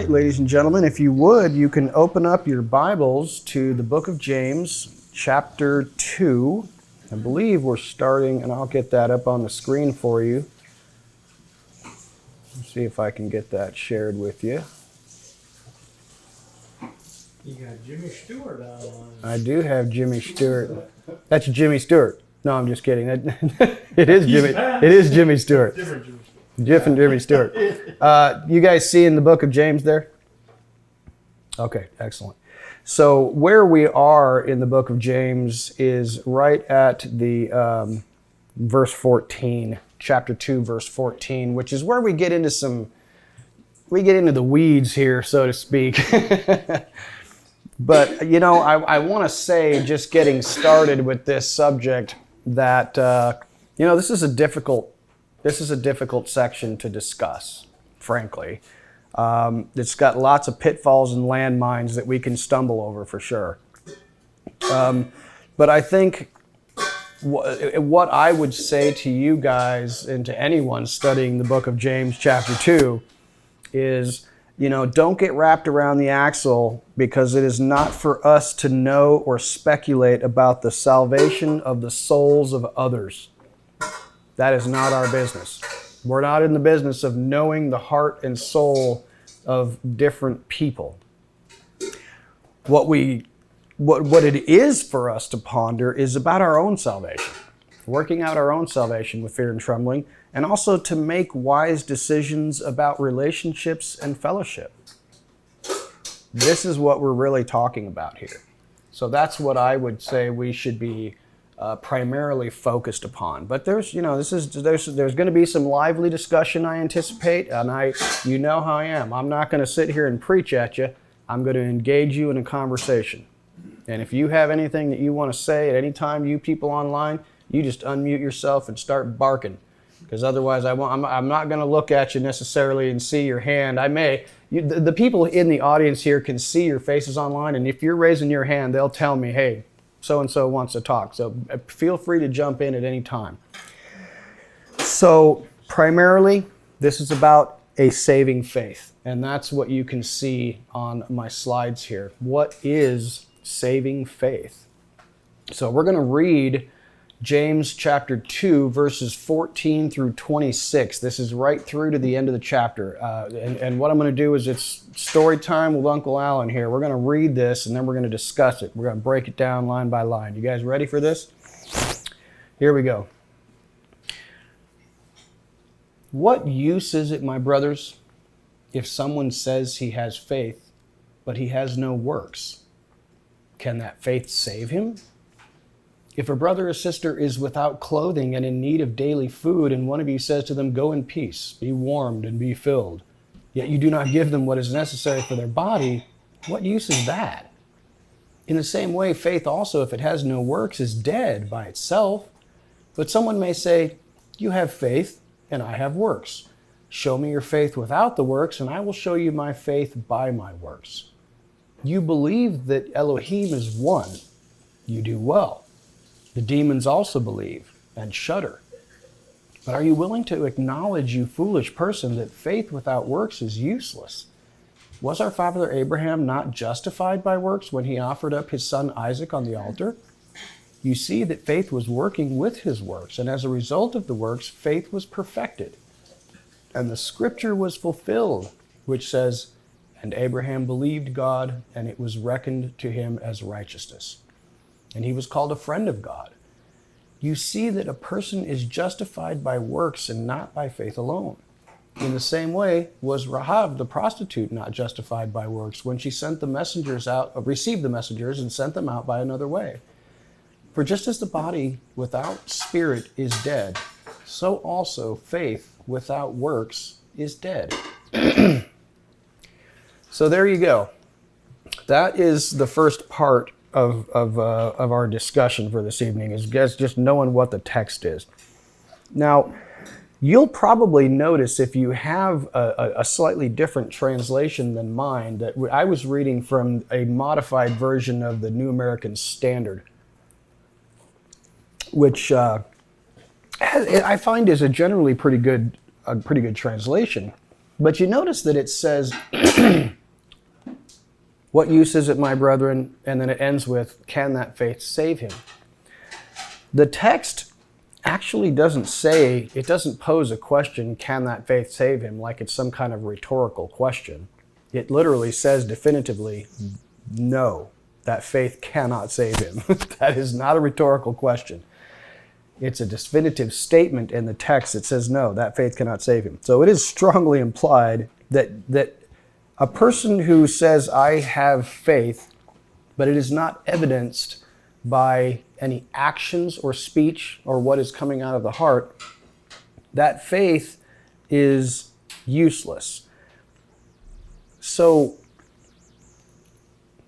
right, ladies and gentlemen, if you would, you can open up your Bibles to the book of James, chapter 2. I believe we're starting, and I'll get that up on the screen for you. Let's see if I can get that shared with you. You got Jimmy Stewart on. I do have Jimmy Stewart. That's Jimmy Stewart. No, I'm just kidding. It is Jimmy. It is Jimmy Stewart. Different Jimmy Stewart. Different Jimmy Stewart. You guys see in the book of James there? Okay, excellent. So where we are in the book of James is right at the verse 14, chapter 2, verse 14, which is where we get into the weeds here, so to speak. But, you know, I want to say, just getting started with this subject, that, this is a difficult section to discuss, frankly. It's got lots of pitfalls and landmines that we can stumble over for sure. But I think what I would say to you guys and to anyone studying the book of James chapter 2 is, don't get wrapped around the axle, because it is not for us to know or speculate about the salvation of the souls of others. That is not our business. We're not in the business of knowing the heart and soul of different people. What it is for us to ponder is about our own salvation, working out our own salvation with fear and trembling, and also to make wise decisions about relationships and fellowship. This is what we're really talking about here. So that's what I would say we should be primarily focused upon. But there's going to be some lively discussion, I anticipate, and you know how I am. I'm not going to sit here and preach at you. I'm going to engage you in a conversation. And if you have anything that you want to say at any time, you people online, you just unmute yourself and start barking. Because otherwise, I'm not going to look at you necessarily and see your hand. The people in the audience here can see your faces online, and if you're raising your hand, they'll tell me, hey, so-and-so wants to talk. So feel free to jump in at any time. So primarily, this is about a saving faith. And that's what you can see on my slides here. What is saving faith? So we're going to read James chapter 2, verses 14 through 26. This is right through to the end of the chapter. And what I'm going to do is, it's story time with Uncle Alan here. We're going to read this, and then we're going to discuss it. We're going to break it down line by line. You guys ready for this? Here we go. What use is it, my brothers, if someone says he has faith, but he has no works? Can that faith save him? If a brother or sister is without clothing and in need of daily food, and one of you says to them, go in peace, be warmed and be filled, yet you do not give them what is necessary for their body, what use is that? In the same way, faith also, if it has no works, is dead by itself. But someone may say, you have faith, and I have works. Show me your faith without the works, and I will show you my faith by my works. You believe that Elohim is one. You do well. The demons also believe and shudder. But are you willing to acknowledge, you foolish person, that faith without works is useless? Was our father Abraham not justified by works when he offered up his son Isaac on the altar? You see that faith was working with his works, and as a result of the works, faith was perfected. And the scripture was fulfilled, which says, and Abraham believed God, and it was reckoned to him as righteousness. And he was called a friend of God. You see that a person is justified by works and not by faith alone. In the same way, was Rahab the prostitute not justified by works when she received the messengers and sent them out by another way? For just as the body without spirit is dead, so also faith without works is dead. So there you go. That is the first part of our discussion for this evening, is just knowing what the text is. Now, you'll probably notice, if you have a slightly different translation than mine, that I was reading from a modified version of the New American Standard, which I find is a generally pretty good translation. But you notice that it says, what use is it, my brethren? And then it ends with, can that faith save him? The text actually doesn't say, it doesn't pose a question, can that faith save him, like it's some kind of rhetorical question. It literally says definitively, no, that faith cannot save him. That is not a rhetorical question. It's a definitive statement in the text that says, no, that faith cannot save him. So it is strongly implied that a person who says, I have faith, but it is not evidenced by any actions or speech or what is coming out of the heart, that faith is useless. So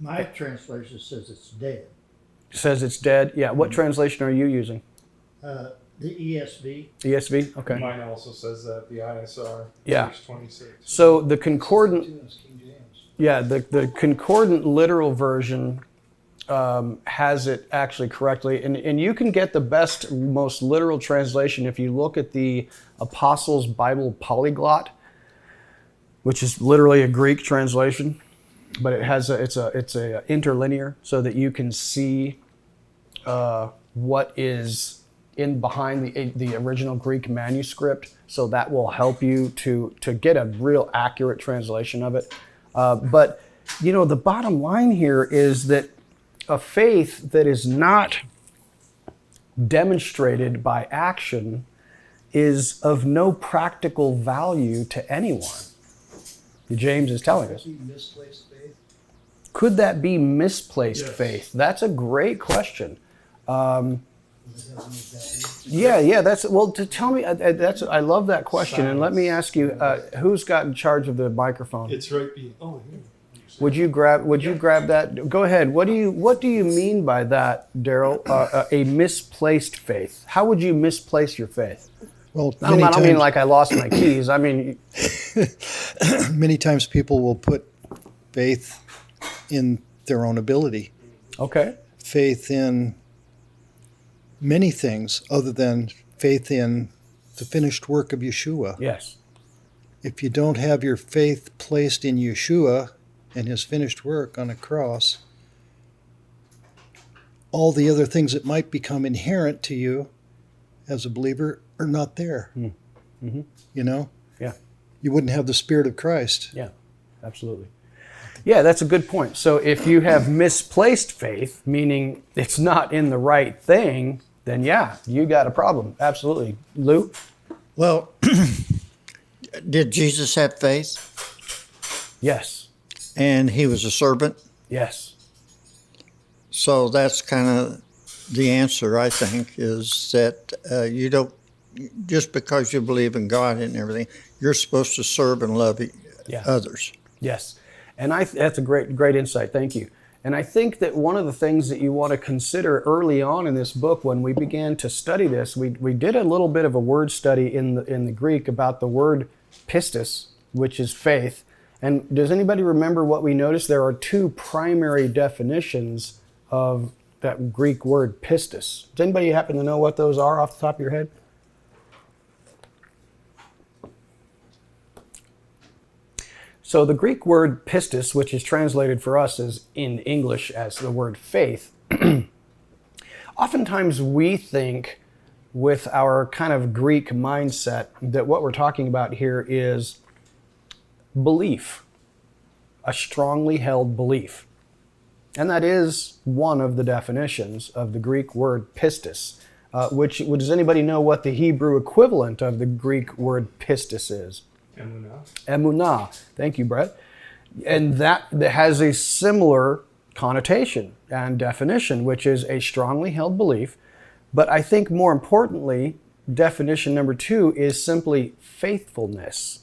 My translation says it's dead. says it's dead. Yeah. What translation are you using? The ESV. ESV? Okay. Mine also says that, the ISR, Yeah. page 26. So the concordant, King James. yeah, the concordant literal version has it actually correctly. And you can get the best, most literal translation if you look at the Apostles' Bible Polyglot, which is literally a Greek translation, but it's a interlinear, so that you can see what is in behind the original Greek manuscript. So that will help you to get a real accurate translation of it. But the bottom line here is that a faith that is not demonstrated by action is of no practical value to anyone. James is telling us. Misplaced faith. Could that be misplaced Yes. faith? That's a great question. Yeah. Yeah. To tell me, I love that question. And let me ask you, who's got in charge of the microphone? It's right being, oh, here. Would you grab that? Go ahead. What do you mean by that, Daryl? A misplaced faith. How would you misplace your faith? Well, I don't mean like I lost my keys. I mean, many times people will put faith in their own ability, okay. faith in many things other than faith in the finished work of Yeshua. Yes. If you don't have your faith placed in Yeshua and his finished work on a cross, all the other things that might become inherent to you as a believer are not there. Mm-hmm. Yeah. You wouldn't have the Spirit of Christ. Yeah, absolutely. Yeah, that's a good point. So if you have misplaced faith, meaning it's not in the right thing, then yeah, you got a problem. Absolutely. Lou? Well, did Jesus have faith? Yes. And he was a servant? Yes. So that's kind of the answer, I think, is that you don't, just because you believe in God and everything, you're supposed to serve and love others. Yes. And that's a great insight. Thank you. And I think that one of the things that you want to consider early on in this book, when we began to study this, we did a little bit of a word study in the Greek about the word pistis, which is faith. And does anybody remember what we noticed? There are two primary definitions of that Greek word pistis. Does anybody happen to know what those are off the top of your head? So the Greek word pistis, which is translated for us as in English as the word faith, oftentimes we think with our kind of Greek mindset that what we're talking about here is belief, a strongly held belief. And that is one of the definitions of the Greek word pistis, does anybody know what the Hebrew equivalent of the Greek word pistis is? Emunah. Emunah. Thank you, Brett. And that has a similar connotation and definition, which is a strongly held belief. But I think more importantly, definition number 2 is simply faithfulness.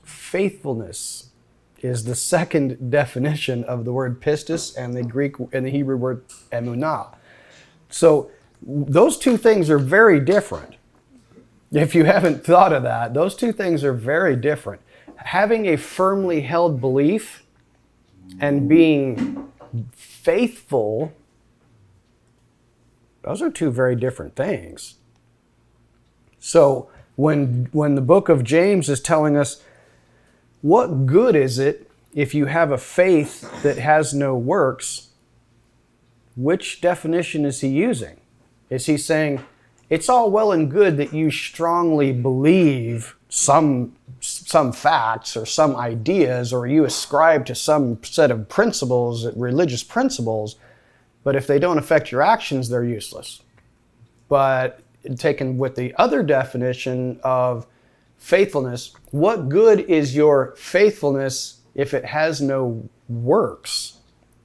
Faithfulness is the second definition of the word pistis and the Hebrew word emunah. So those two things are very different. If you haven't thought of that, those two things are very different. Having a firmly held belief and being faithful, those are two very different things. So when the book of James is telling us What good is it if you have a faith that has no works? Which definition is he using? Is he saying, it's all well and good that you strongly believe some facts or some ideas, or you ascribe to some set of principles, religious principles, but if they don't affect your actions, they're useless? But taken with the other definition of faithfulness, what good is your faithfulness if it has no works?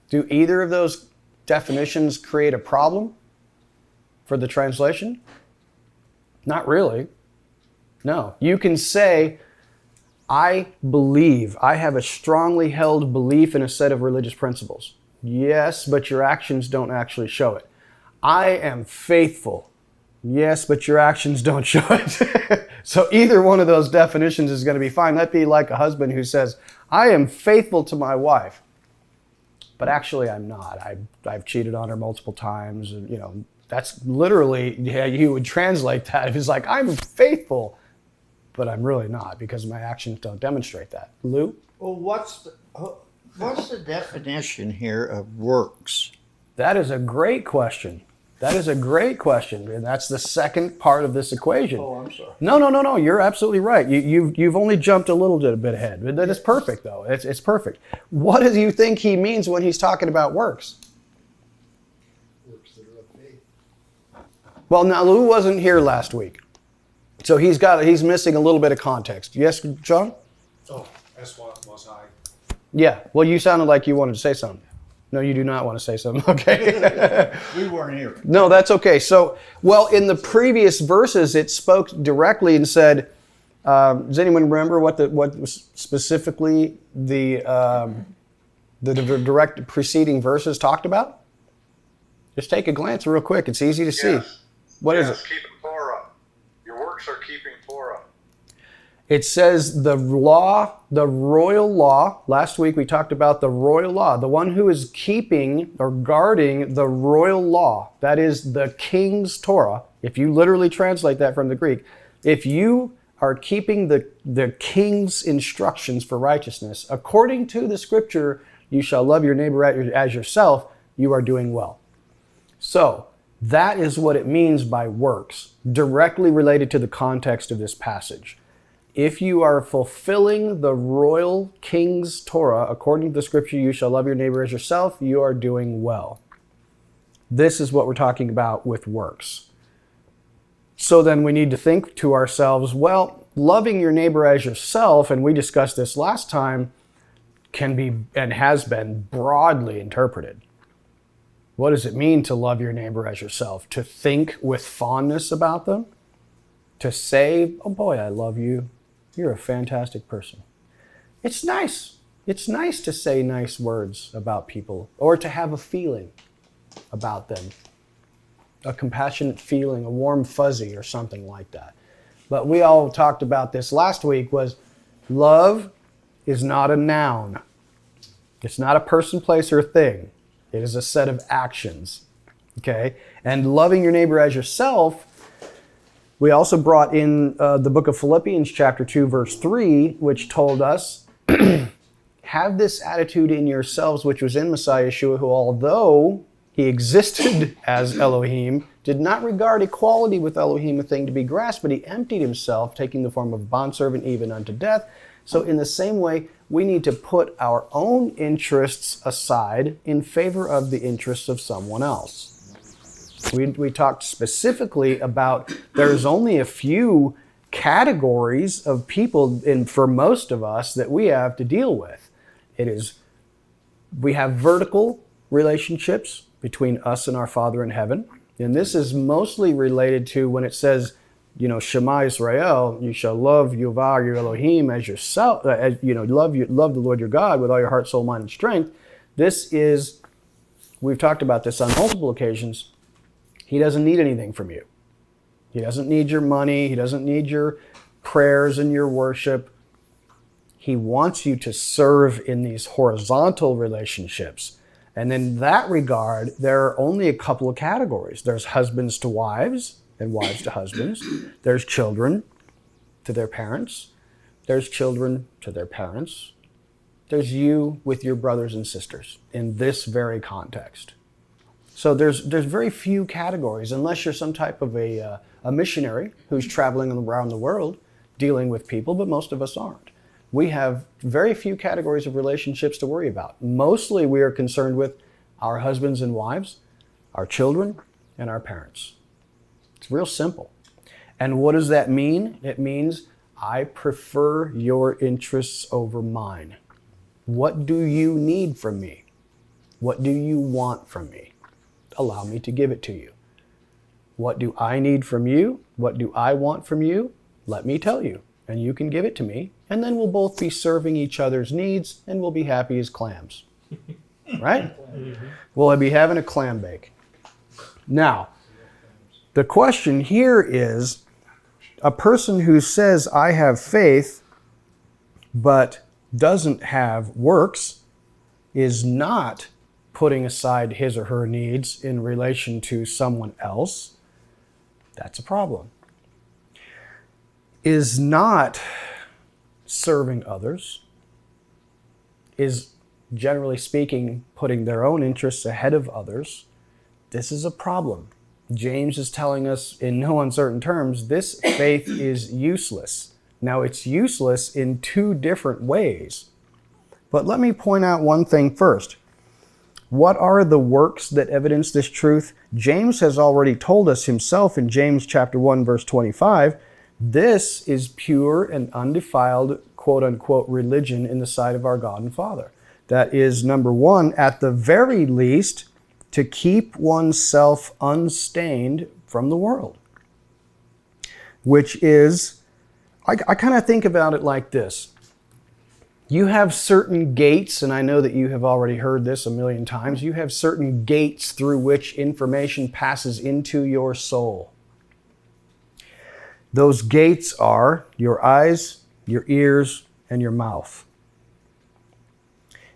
Do either of those definitions create a problem for the translation? Not really. No. You can say, I believe, I have a strongly held belief in a set of religious principles. Yes, but your actions don't actually show it. I am faithful. Yes, but your actions don't show it. So either one of those definitions is going to be fine. That'd be like a husband who says, I am faithful to my wife, but actually I'm not. I've cheated on her multiple times. And, you know, that's literally, yeah, you would translate that. If it's like, I'm faithful, but I'm really not because my actions don't demonstrate that. Lou? Well, what's the definition here of works? That is a great question. That is a great question, and that's the second part of this equation. Oh, I'm sorry. No. You're absolutely right. You've only jumped a little bit ahead. That is perfect, though. It's perfect. What do you think he means when he's talking about works? Works that are of faith. Well, now Lou wasn't here last week, so he's missing a little bit of context. Yes, John? Oh, that's what was I. Yeah. Well, you sounded like you wanted to say something. No, you do not want to say something. Okay. We weren't here. No, that's okay. So, well, in the previous verses, it spoke directly and said, does anyone remember what was specifically the direct preceding verses talked about? Just take a glance real quick. It's easy to see. What is it? Keeping Torah. Your works are keeping Torah. It says the law, the royal law. Last week we talked about the royal law. The one who is keeping or guarding the royal law, that is the king's Torah. If you literally translate that from the Greek, if you are keeping the king's instructions for righteousness, according to the scripture, you shall love your neighbor as yourself, you are doing well. So that is what it means by works, directly related to the context of this passage. If you are fulfilling the royal king's Torah, according to the scripture, you shall love your neighbor as yourself, you are doing well. This is what we're talking about with works. So then we need to think to ourselves, well, loving your neighbor as yourself, and we discussed this last time, can be and has been broadly interpreted. What does it mean to love your neighbor as yourself? To think with fondness about them? To say, oh boy, I love you. You're a fantastic person. It's nice. It's nice to say nice words about people or to have a feeling about them. A compassionate feeling, a warm fuzzy or something like that. But we all talked about this last week was love is not a noun. It's not a person, place, or thing. It is a set of actions. Okay? And loving your neighbor as yourself, we also brought in the book of Philippians chapter 2, verse 3, which told us, have this attitude in yourselves, which was in Messiah Yeshua, who although he existed as Elohim, did not regard equality with Elohim a thing to be grasped, but he emptied himself, taking the form of a bondservant even unto death. So in the same way, we need to put our own interests aside in favor of the interests of someone else. We talked specifically about there's only a few categories of people for most of us that we have to deal with. We have vertical relationships between us and our Father in heaven. And this is mostly related to when it says, Shema Israel, you shall love Yehovah your Elohim as yourself, love the Lord your God with all your heart, soul, mind, and strength. We've talked about this on multiple occasions. He doesn't need anything from you. He doesn't need your money. He doesn't need your prayers and your worship. He wants you to serve in these horizontal relationships. And in that regard, there are only a couple of categories. There's husbands to wives and wives to husbands. There's children to their parents. There's children to their parents. There's you with your brothers and sisters in this very context. So there's very few categories, unless you're some type of a missionary who's traveling around the world dealing with people, but most of us aren't. We have very few categories of relationships to worry about. Mostly we are concerned with our husbands and wives, our children, and our parents. It's real simple. And what does that mean? It means I prefer your interests over mine. What do you need from me? What do you want from me? Allow me to give it to you. What do I need from you? What do I want from you? Let me tell you, and you can give it to me, and then we'll both be serving each other's needs, and we'll be happy as clams. Right? We'll be having a clam bake. Now, the question here is, a person who says, I have faith, but doesn't have works, is not putting aside his or her needs in relation to someone else. That's a problem. Is not serving others, is generally speaking putting their own interests ahead of others. This is a problem. James is telling us in no uncertain terms, this faith is useless. Now it's useless in two different ways. But let me point out one thing first. What are the works that evidence this truth? James has already told us himself in James chapter 1, verse 25, this is pure and undefiled, quote unquote, religion in the sight of our God and Father. That is, number one, at the very least, to keep oneself unstained from the world. Which is, I kind of think about it like this. You have certain gates, and I know that you have already heard this a million times, you have certain gates through which information passes into your soul. Those gates are your eyes, your ears, and your mouth.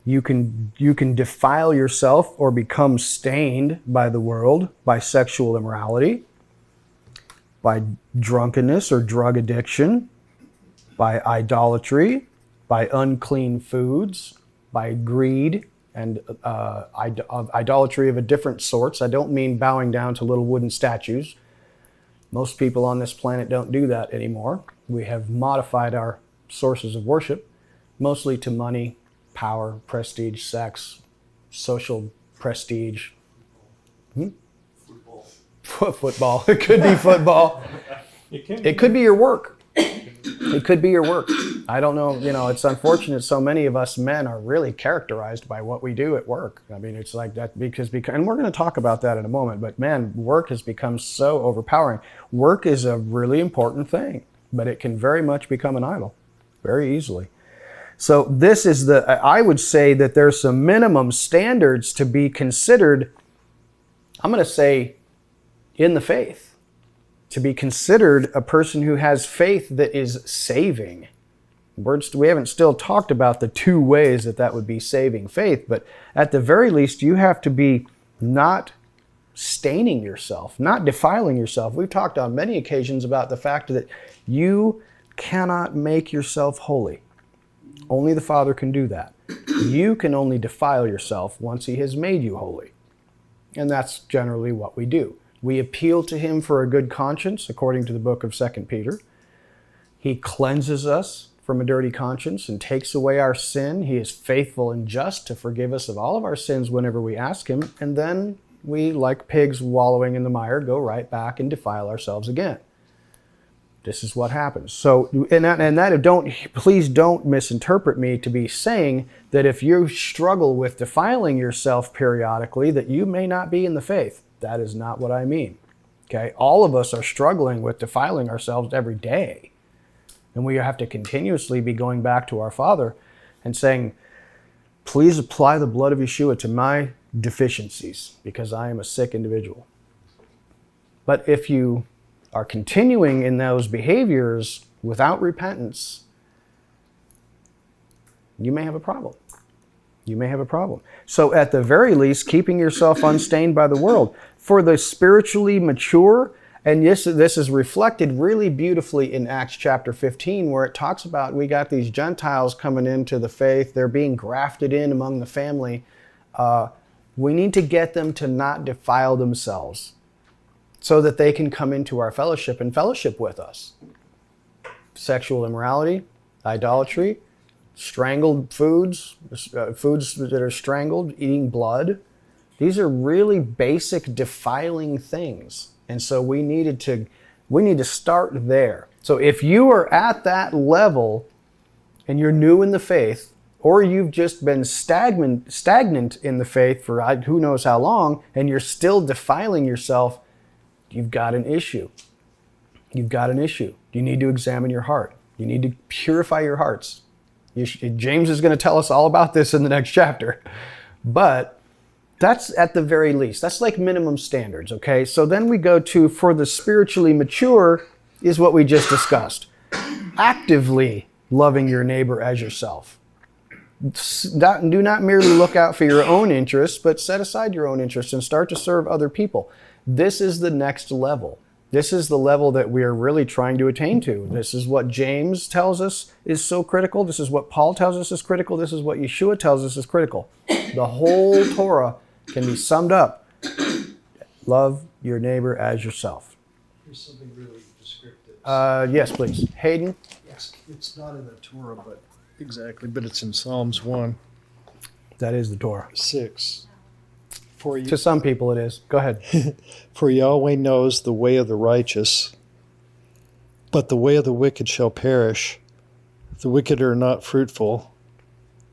You can defile yourself or become stained by the world, by sexual immorality, by drunkenness or drug addiction, by idolatry, by unclean foods, by greed, and idolatry of a different sorts. I don't mean bowing down to little wooden statues. Most people on this planet don't do that anymore. We have modified our sources of worship, mostly to money, power, prestige, sex, social prestige. Football. It could be football. It could be your work. It could be your work. I don't know. It's unfortunate so many of us men are really characterized by what we do at work. I mean, it's like that because and we're going to talk about that in a moment, but man, work has become so overpowering. Work is a really important thing, but it can very much become an idol very easily. So this is I would say that there's some minimum standards to be considered, I'm going to say, in the faith. To be considered a person who has faith that is saving. We haven't still talked about the two ways that would be saving faith, but at the very least, you have to be not staining yourself, not defiling yourself. We've talked on many occasions about the fact that you cannot make yourself holy. Only the Father can do that. You can only defile yourself once He has made you holy. And that's generally what we do. We appeal to Him for a good conscience, according to the book of 2 Peter. He cleanses us from a dirty conscience and takes away our sin. He is faithful and just to forgive us of all of our sins whenever we ask Him. And then we, like pigs wallowing in the mire, go right back and defile ourselves again. This is what happens. So, please don't misinterpret me to be saying that if you struggle with defiling yourself periodically, that you may not be in the faith. That is not what I mean. Okay? All of us are struggling with defiling ourselves every day. And we have to continuously be going back to our Father and saying, please apply the blood of Yeshua to my deficiencies because I am a sick individual. But if you are continuing in those behaviors without repentance, you may have a problem. You may have a problem. So at the very least, keeping yourself unstained by the world. For the spiritually mature, And this is reflected really beautifully in Acts chapter 15, where it talks about we got these Gentiles coming into the faith. They're being grafted in among the family. We need to get them to not defile themselves so that they can come into our fellowship and fellowship with us. Sexual immorality, idolatry, strangled foods, foods that are strangled, eating blood. These are really basic defiling things. And so we need to start there. So if you are at that level and you're new in the faith, or you've just been stagnant in the faith for who knows how long, and you're still defiling yourself, you've got an issue. You've got an issue. You need to examine your heart. You need to purify your hearts. James is going to tell us all about this in the next chapter. But that's at the very least. That's like minimum standards, okay? So then we go to, for the spiritually mature, is what we just discussed. Actively loving your neighbor as yourself. Do not merely look out for your own interests, but set aside your own interests and start to serve other people. This is the next level. This is the level that we are really trying to attain to. This is what James tells us is so critical. This is what Paul tells us is critical. This is what Yeshua tells us is critical. The whole Torah can be summed up. Love your neighbor as yourself. Here's something really descriptive. Yes, please. Hayden? Yes, it's not in the Torah, but but it's in Psalms 1, That is the Torah. 6. To some people it is. Go ahead. For Yahweh knows the way of the righteous, but the way of the wicked shall perish. The wicked are not fruitful.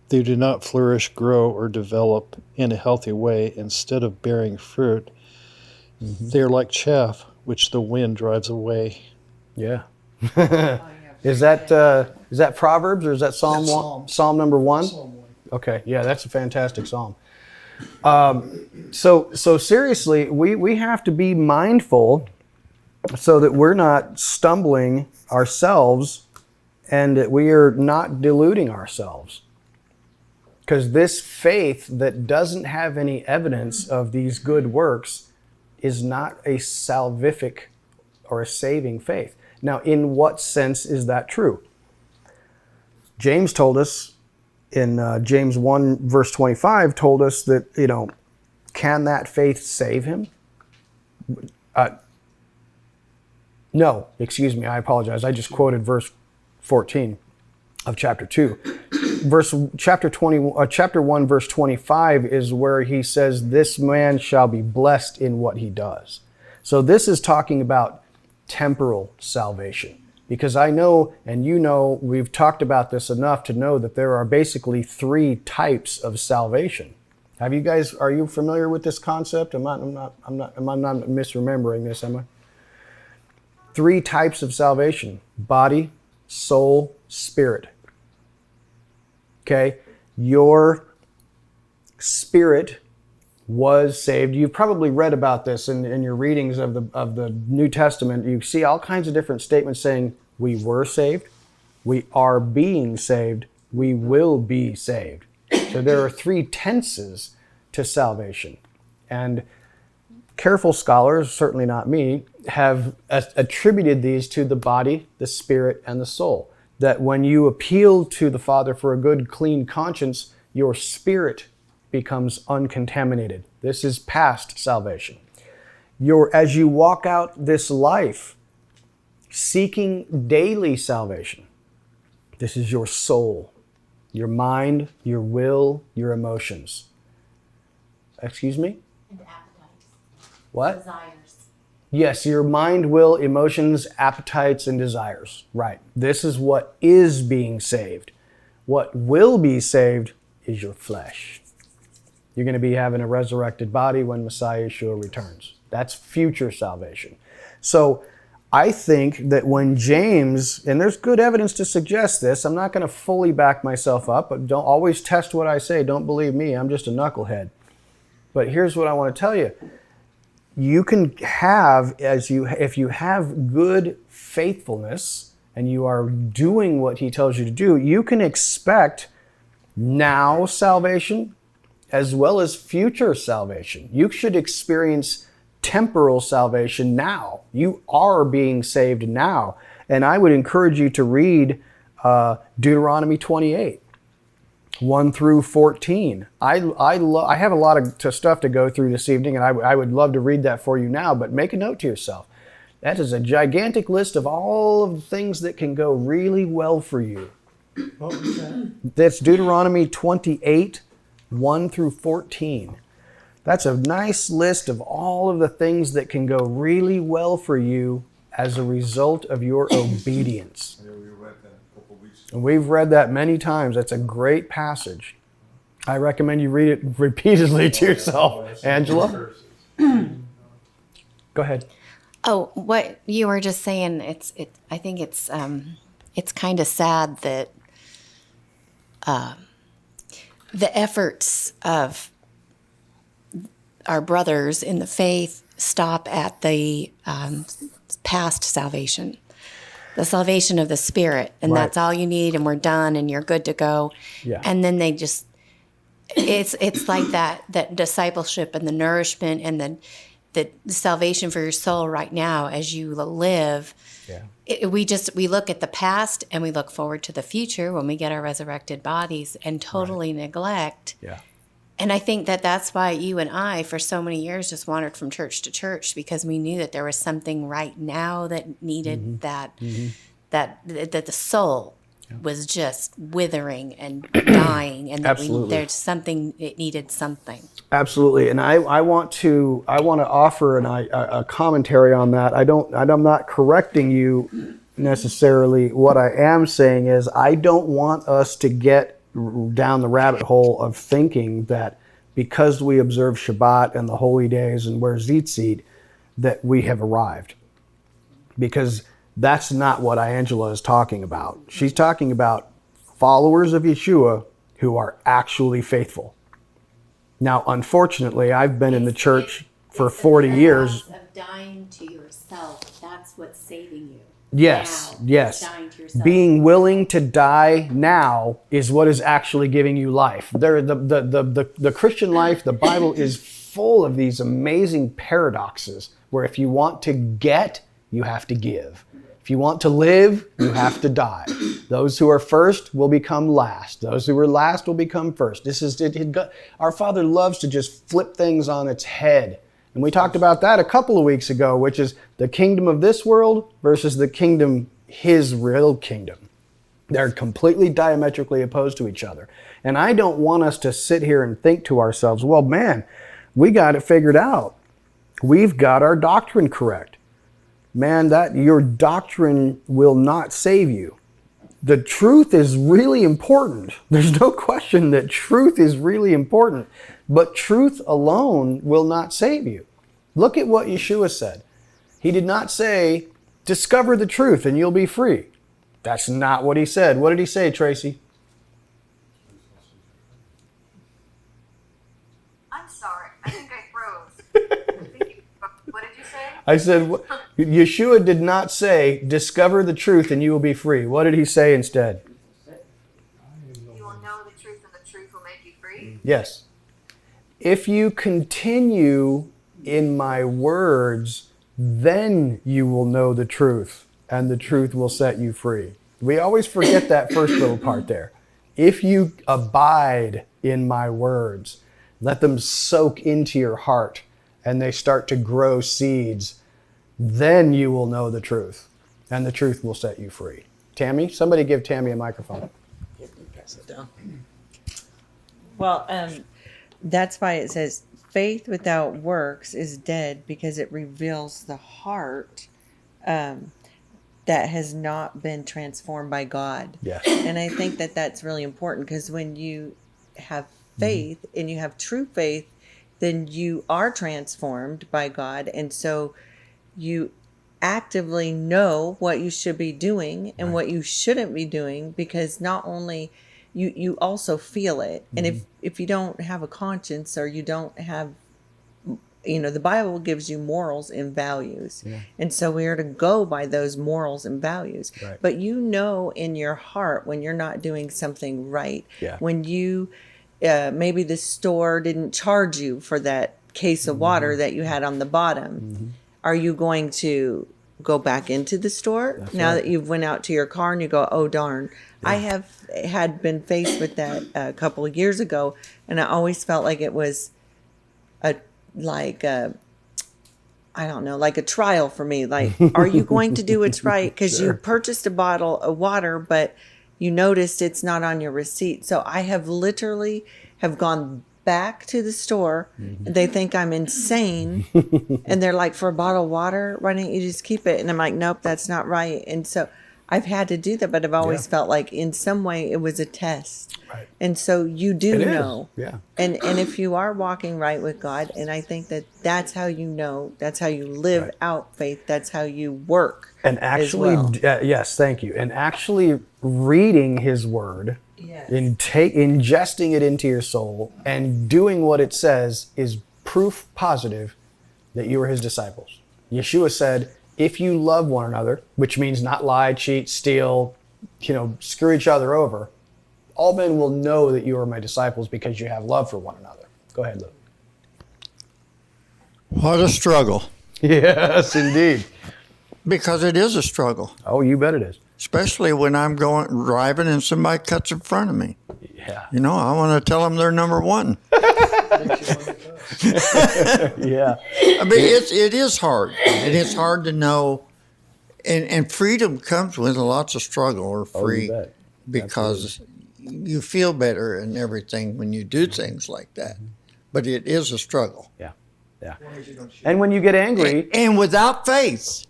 They do not flourish, grow, or develop in a healthy way. Instead of bearing fruit, they are like chaff, which the wind drives away. Yeah. Is that Proverbs or is that Psalm 1? Psalm number 1? Psalm 1. Okay, yeah, that's a fantastic psalm. So seriously, we have to be mindful so that we're not stumbling ourselves and that we are not deluding ourselves. Because this faith that doesn't have any evidence of these good works is not a salvific or a saving faith. Now, in what sense is that true? James told us in James 1 verse 25 told us that, can that faith save him? No, excuse me, I apologize. I just quoted verse 14 of chapter 2. Chapter 1 verse 25 is where he says, this man shall be blessed in what he does. So this is talking about temporal salvation. Because I know, and we've talked about this enough to know that there are basically 3 types of salvation. Are you familiar with this concept? I'm not misremembering this, am I? 3 types of salvation: body, soul, spirit. Okay? Your spirit was saved. You've probably read about this in your readings of the New Testament. You see all kinds of different statements saying we were saved, we are being saved, we will be saved. So there are 3 tenses to salvation. And careful scholars, certainly not me, have attributed these to the body, the spirit, and the soul. That when you appeal to the Father for a good, clean conscience, your spirit becomes uncontaminated. This is past salvation. As you walk out this life seeking daily salvation, this is your soul, your mind, your will, your emotions. Excuse me? And appetites. What? Desires. Yes, your mind, will, emotions, appetites, and desires. Right. This is what is being saved. What will be saved is your flesh. You're going to be having a resurrected body when Messiah Yeshua returns. That's future salvation. So I think that when James, and there's good evidence to suggest this, I'm not going to fully back myself up, but don't always test what I say. Don't believe me. I'm just a knucklehead. But here's what I want to tell you. You can have, if you have good faithfulness and you are doing what he tells you to do, you can expect now salvation as well as future salvation. You should experience temporal salvation now. You are being saved now. And I would encourage you to read Deuteronomy 28, 1 through 14. I have a lot of stuff to go through this evening, and I would love to read that for you now, but make a note to yourself. That is a gigantic list of all of the things that can go really well for you. What was that? That's Deuteronomy 28, 1 through 14. That's a nice list of all of the things that can go really well for you as a result of your obedience. Yeah, we read that a couple weeks ago. And we've read that many times. That's a great passage. I recommend you read it repeatedly to yourself. Angela? Go ahead. Oh, what you were just saying, I think it's kind of sad that the efforts of our brothers in the faith stop at the past salvation, the salvation of the Spirit, and Right. that's all you need, and we're done, and you're good to go. Yeah. And then they just, it's like that discipleship and the nourishment and the salvation for your soul right now as you live. Yeah. We look at the past and we look forward to the future when we get our resurrected bodies and totally neglect. Yeah. And I think that that's why you and I, for so many years, just wandered from church to church, because we knew that there was something right now that needed that the soul was just withering and dying, and that Absolutely. there's something, it needed something. Absolutely, and I want to offer a commentary on that. I'm not correcting you necessarily. What I am saying is I don't want us to get down the rabbit hole of thinking that because we observe Shabbat and the holy days and wear tzitzit that we have arrived, because that's not what Angela is talking about. She's talking about followers of Yeshua who are actually faithful. Now, unfortunately, I've been in the church for 40 years. Of dying to yourself, that's what's saving you. Yes, Now, yes. dying to yourself. Being willing to die now is what is actually giving you life. The Christian life, the Bible is full of these amazing paradoxes where if you want to get, you have to give. If you want to live, you have to die. Those who are first will become last. Those who are last will become first. Our Father loves to just flip things on its head. And we talked about that a couple of weeks ago, which is the kingdom of this world versus the kingdom, his real kingdom. They're completely diametrically opposed to each other. And I don't want us to sit here and think to ourselves, well, man, we got it figured out. We've got our doctrine correct. Man, that your doctrine will not save you. The truth is really important. There's no question that truth is really important, but truth alone will not save you. Look at what Yeshua said. He did not say, discover the truth and you'll be free. That's not what he said. What did he say, Tracy? I'm sorry. I think I froze. What did you say? I said, Yeshua did not say, discover the truth and you will be free. What did he say instead? You will know the truth, and the truth will make you free. Yes. If you continue in my words, then you will know the truth, and the truth will set you free. We always forget that first little part there. If you abide in my words, let them soak into your heart, and they start to grow seeds, then you will know the truth, and the truth will set you free. Tammy, somebody give Tammy a microphone. Pass it down. Well, that's why it says faith without works is dead, because it reveals the heart that has not been transformed by God. Yes. And I think that that's really important, because when you have faith and you have true faith, then you are transformed by God. And so you actively know what you should be doing and what you shouldn't be doing, because not only you also feel it. And if you don't have a conscience, or you don't have, the Bible gives you morals and values. Yeah. And so we are to go by those morals and values. Right. But in your heart when you're not doing something right, when you maybe the store didn't charge you for that case of water that you had on the bottom. Are you going to go back into the store now that you've went out to your car and you go, oh darn? I have had been faced with that a couple of years ago, and I always felt like it was I don't know, like a trial for me. Like, are you going to do what's right? Because you purchased a bottle of water, but you noticed it's not on your receipt. So I have literally have gone back to the store. And they think I'm insane. And they're like, for a bottle of water, why don't you just keep it? And I'm like, nope, that's not right. And so I've had to do that, but I've always felt like in some way it was a test. Right. And so you do know. Yeah. And if you are walking right with God, and I think that that's how you know, that's how you live out faith, that's how you work. And actually, as well. yes, thank you. And actually reading his word, Yes. ingesting it into your soul, and doing what it says is proof positive that you are his disciples. Yeshua said, if you love one another, which means not lie, cheat, steal, screw each other over, all men will know that you are my disciples because you have love for one another. Go ahead, Luke. What a struggle. Yes, indeed. Because it is a struggle, Oh, you bet it is. especially when I'm driving and somebody cuts in front of me. Yeah. I want to tell them they're number one. Yeah. I mean, it is hard, and it's hard to know. And freedom comes with lots of struggle or free, bet. because you feel better and everything when you do things like that. But it is a struggle. Yeah. Yeah. And when you get angry, And without faith,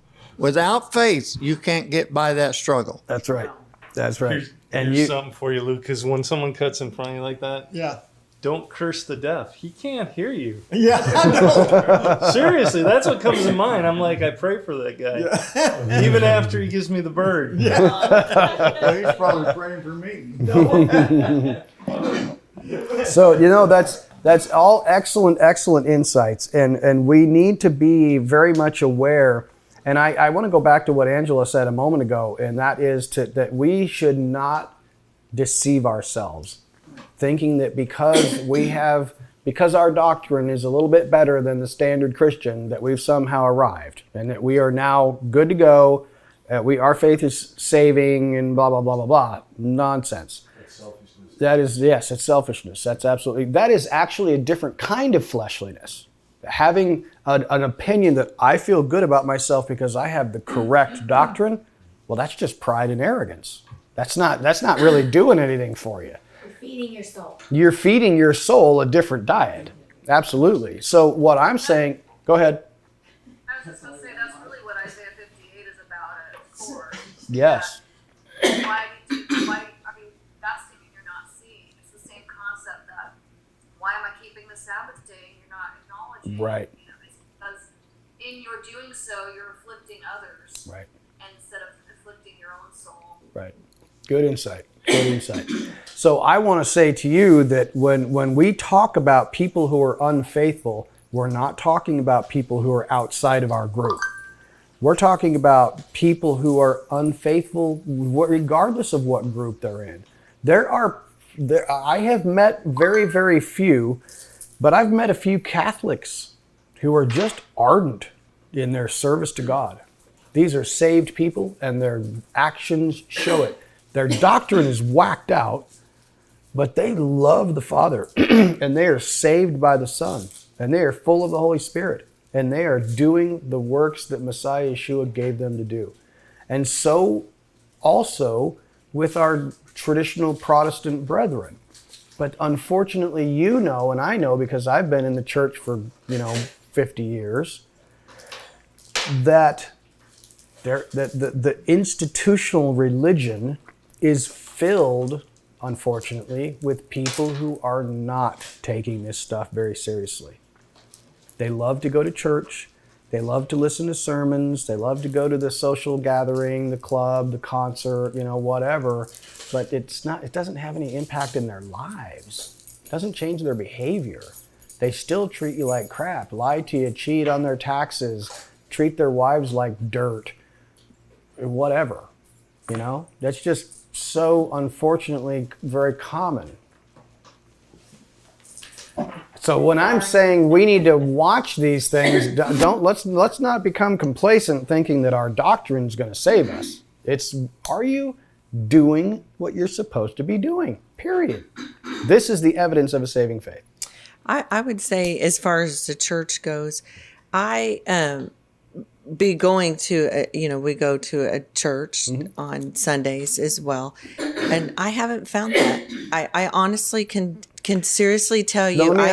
you can't get by that struggle. that's right. That's right. Here's something for you, Luke, because when someone cuts in front of you like that, don't curse the deaf. He can't hear you. Yeah, I know. Seriously, that's what comes to mind. I'm like, I pray for that guy. Even after he gives me the bird. Well, he's probably praying for me. So, that's all excellent insights. And we need to be very much aware. And I want to go back to what Angela said a moment ago, and that is that we should not deceive ourselves, thinking that because our doctrine is a little bit better than the standard Christian, that we've somehow arrived and that we are now good to go. Our faith is saving and blah, blah, blah, blah, blah. Nonsense. It's selfishness. That is, yes, it's selfishness. That is actually a different kind of fleshliness. Having an opinion that I feel good about myself because I have the correct doctrine, well, that's just pride and arrogance. That's not really doing anything for you. You're feeding your soul. You're feeding your soul a different diet. Absolutely. So what I'm saying, go ahead. I was just going to say that's really what Isaiah 58 is about at its core. Yes. Why, fasting and you're not seeing. It's the same concept that why am I keeping the Sabbath day and you're not acknowledging? Right. It's because in your doing so, you're afflicting others. Right. Instead of afflicting your own soul. Right. Good insight. Good insight. So I want to say to you that when we talk about people who are unfaithful, we're not talking about people who are outside of our group. We're talking about people who are unfaithful regardless of what group they're in. I have met very, very few, but I've met a few Catholics who are just ardent in their service to God. These are saved people and their actions show it. Their doctrine is whacked out, but they love the Father and they are saved by the Son and they are full of the Holy Spirit and they are doing the works that Messiah Yeshua gave them to do. And so also with our traditional Protestant brethren. But unfortunately, and I know because I've been in the church for, 50 years, that the institutional religion is filled, unfortunately, with people who are not taking this stuff very seriously. They love to go to church. They love to listen to sermons. They love to go to the social gathering, the club, the concert, whatever. But it doesn't have any impact in their lives. It doesn't change their behavior. They still treat you like crap, lie to you, cheat on their taxes, treat their wives like dirt, whatever. That's just so unfortunately very common. So when I'm saying we need to watch these things, let's not become complacent thinking that our doctrine is going to save us. It's, are you doing what you're supposed to be doing? Period. This is the evidence of a saving faith. I would say, as far as the church goes, I be going to we go to a church on Sundays as well, and I haven't found that. I honestly can seriously tell you, I'm going to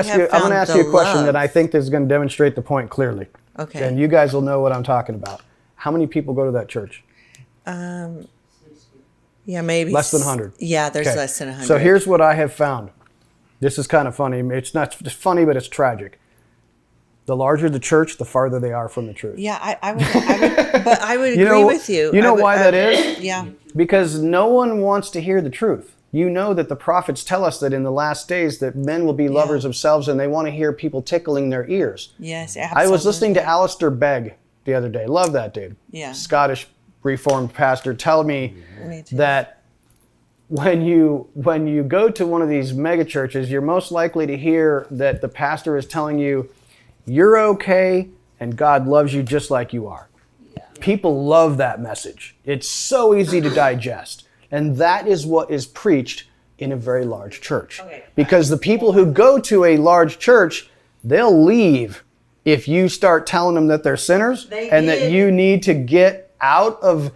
ask you a question that I think is going to demonstrate the point clearly. Okay. And you guys will know what I'm talking about. How many people go to that church? Yeah, maybe Less than 100. Yeah, there's Okay. less than 100. So here's what I have found. This is kind of funny. It's not just funny, but it's tragic. The larger the church, the farther they are from the truth. Yeah, I would, but I would agree with you. You know why that is? is? Yeah. Because no one wants to hear the truth. You know that the prophets tell us that in the last days that men will be lovers of selves and they want to hear people tickling their ears. Yes, absolutely. I was listening to Alistair Begg the other day. Love that dude. Yeah. Scottish Reformed pastor. Tell me too. that when you go to one of these mega churches, you're most likely to hear that the pastor is telling you, you're okay and God loves you just like you are. People love that message. It's so easy to digest. And that is what is preached in a very large church. Because the people who go to a large church, they'll leave if you start telling them that they're sinners that you need to get out of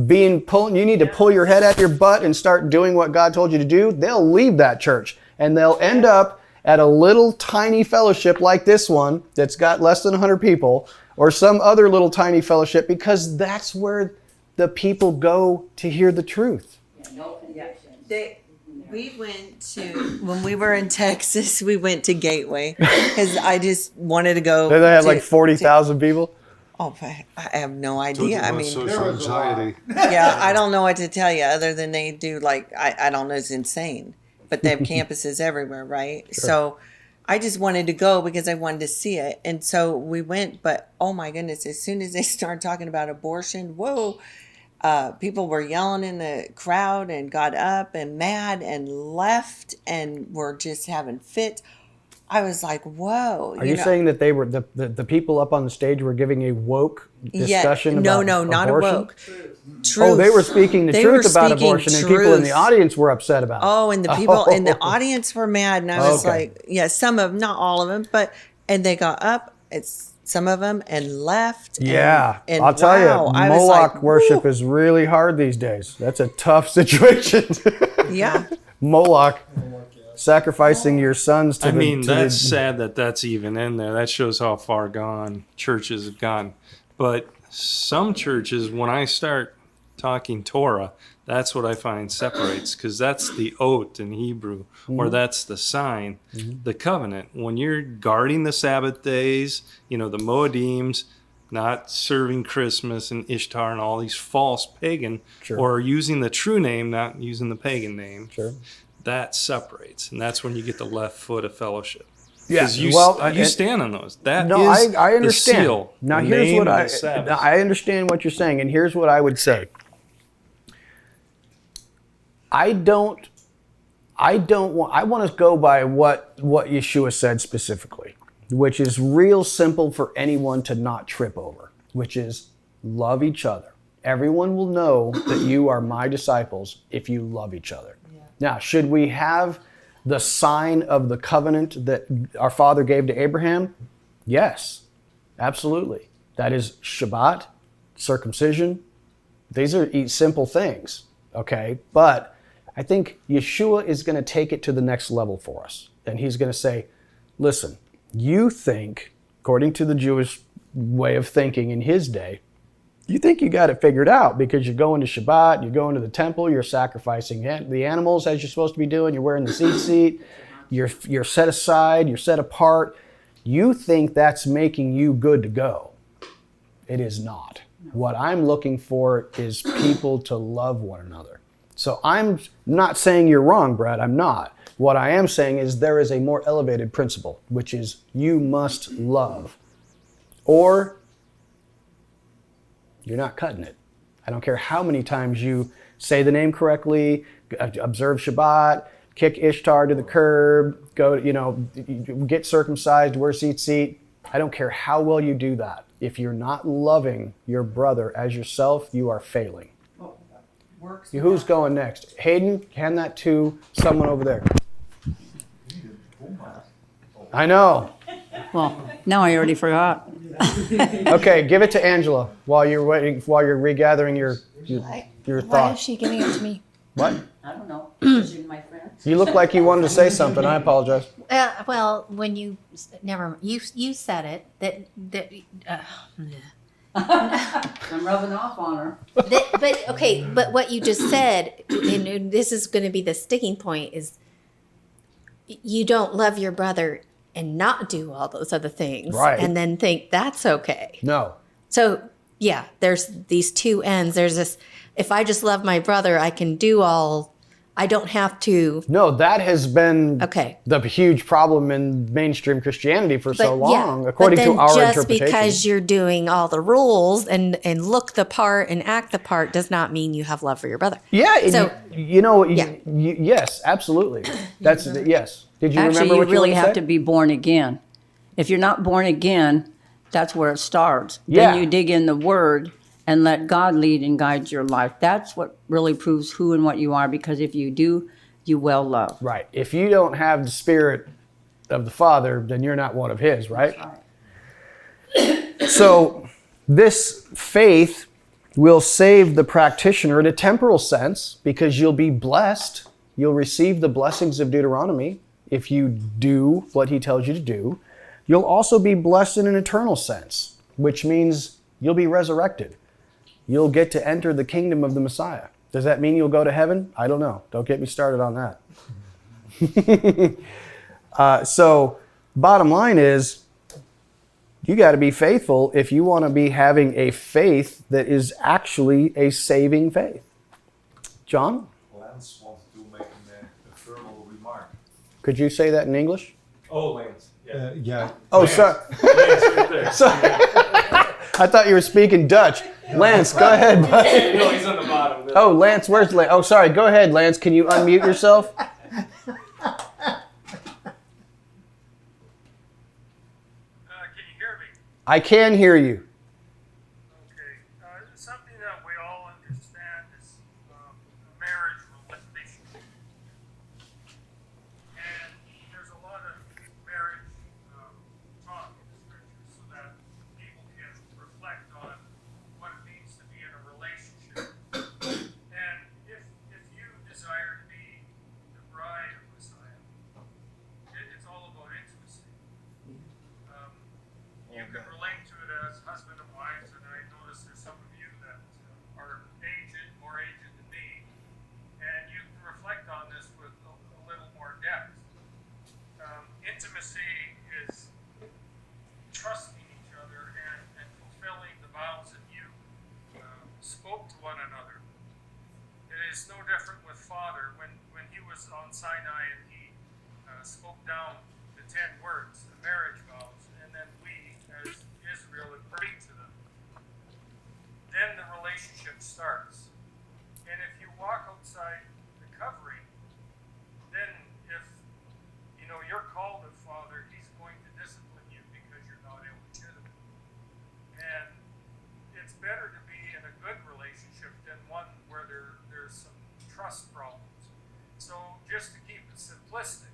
being pulled. You need to pull your head out your butt and start doing what God told you to do. They'll leave that church and they'll end up at a little tiny fellowship like this one that's got less than 100 people, or some other little tiny fellowship, because that's where the people go to hear the truth. We went to, when we were in Texas, we went to Gateway because I just wanted to go. They had like 40,000 people. Oh, I have no Told you idea. I about mean, social anxiety. yeah, I don't know what to tell you other than they do I don't know, it's insane. But they have campuses everywhere, right? Sure. So I just wanted to go because I wanted to see it. And so we went, but oh my goodness, as soon as they started talking about abortion, whoa, people were yelling in the crowd and got up and mad and left and were just having fits. I was like, whoa. Are you saying that they were the people up on the stage were giving a woke discussion about abortion? No, not a woke. Truth. Oh, they were speaking the truth about abortion, and people in the audience were upset about it. Oh, and the people in the audience were mad, and I was like, yeah, some of them, not all of them, and they got up, some of them, and left. Yeah, and I'll tell you, Moloch worship woo. is really hard these days. That's a tough situation. Yeah. Moloch. Sacrificing your sons to that's sad that that's even in there. That shows how far gone churches have gone. But some churches, when I start talking Torah, that's what I find separates, because that's the oath in Hebrew, or that's the sign, the covenant. When you're guarding the Sabbath days, the Moedims, not serving Christmas and Ishtar and all these false pagan, or using the true name, not using the pagan name. Sure. That separates, and that's when you get the left foot of fellowship. Yeah, you stand on those. That is I understand. The seal. Now the here's name what I understand what you're saying, and here's what I would say. I want to go by what Yeshua said specifically, which is real simple for anyone to not trip over, which is love each other. Everyone will know that you are my disciples if you love each other. Now, should we have the sign of the covenant that our father gave to Abraham? Yes, absolutely. That is Shabbat, circumcision. These are simple things, okay? But I think Yeshua is going to take it to the next level for us. And he's going to say, listen, you think, according to the Jewish way of thinking in his day, you think you got it figured out because you're going to Shabbat, you're going to the temple, you're sacrificing the animals as you're supposed to be doing, you're wearing the seat, you're set aside, you're set apart. You think that's making you good to go. It is not. What I'm looking for is people to love one another. So I'm not saying you're wrong, Brad. I'm not. What I am saying is there is a more elevated principle, which is you must love. Or you're not cutting it. I don't care how many times you say the name correctly, observe Shabbat, kick Ishtar to the curb, go, get circumcised, wear seat. I don't care how well you do that. If you're not loving your brother as yourself, you are failing. Who's going next? Hayden, hand that to someone over there. I know. Well, now I already forgot. Okay, give it to Angela while you're waiting, while you're regathering your Why is thoughts. she giving it to me? What? I don't know. Is it my friend? You look like you wanted to say something. I apologize. Well, when you you said it I'm rubbing off on her. but what you just said, and this is going to be the sticking point, is you don't love your brother and not do all those other things, Right. and then think that's okay. No. So yeah, there's these two ends. There's this: if I just love my brother, I can do all. I don't have to. No, that has been Okay. the huge problem in mainstream Christianity for so long, yeah, according but to then our just interpretation. because you're doing all the rules and look the part and act the part does not mean you have love for your brother. Yeah, So- yes, absolutely. That's yes. Did you Actually, remember you what really you have wanted to say? be born again. If you're not born again, that's where it starts. Yeah. Then you dig in the Word and let God lead and guide your life. That's what really proves who and what you are, because if you do, you will love. Right. If you don't have the spirit of the Father, then you're not one of His, right? So this faith will save the practitioner in a temporal sense because you'll be blessed. You'll receive the blessings of Deuteronomy if you do what He tells you to do. You'll also be blessed in an eternal sense, which means you'll be resurrected. You'll get to enter the kingdom of the Messiah. Does that mean you'll go to heaven? I don't know. Don't get me started on that. So bottom line is, you got to be faithful if you want to be having a faith that is actually a saving faith. John, Lance wanted to make a formal remark. could you say that in English? Oh, Lance. Yeah. Yeah. Oh, sorry. Lance right there. Sorry. I thought you were speaking Dutch. Lance, go ahead, buddy. No, he's on the bottom. Oh, Lance, where's Lance? Oh, sorry. Go ahead, Lance. Can you unmute yourself? Can you hear me? I can hear you. Okay. Something that we all understand is marriage relationship. And there's a lot of marriage talk in the scriptures so that people can reflect on what it means to be in a relationship. And if you desire to be the bride of Messiah, it's all about intimacy. You can relate to it as husband and wives, and I notice there's some of you that are more aged than me, and you can reflect on this with a little more depth. Intimacy is trusting each other and fulfilling the vows that you spoke to one another. It is no different with Father. When he was on Sinai and he spoke down the 10 words, the marriage vows, and then we, as Israel, agreed to them. Then the relationship starts. And if you walk outside the covering, then if you're called of Father, he's going to discipline you because you're not illegitimate. And it's better to be in a good relationship than one where there's some trust problems. So just to keep it simplistic,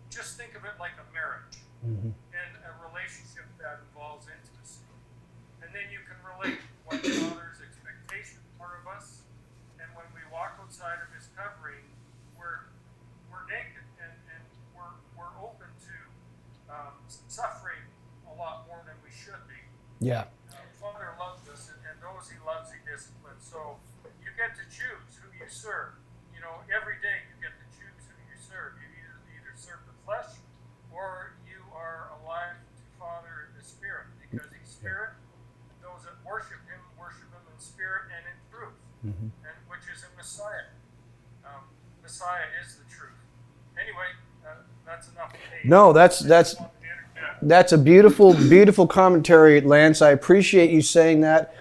just think of it like a marriage and a relationship that involves intimacy. And then you can relate what the Father's expectations are of us. And when we walk outside of his covering, we're naked and we're open to suffering a lot more than we should be. Yeah. Father loves us, and those he loves, he disciplines. So you get to choose who you serve. Every day you get to choose who you serve. You either serve the flesh, or you are alive to Father in the Spirit, because he's Spirit. And those that worship him in spirit and in truth, and which is in Messiah. Messiah is the truth. Anyway, that's enough. No, that's a beautiful, beautiful commentary, Lance. I appreciate you saying that.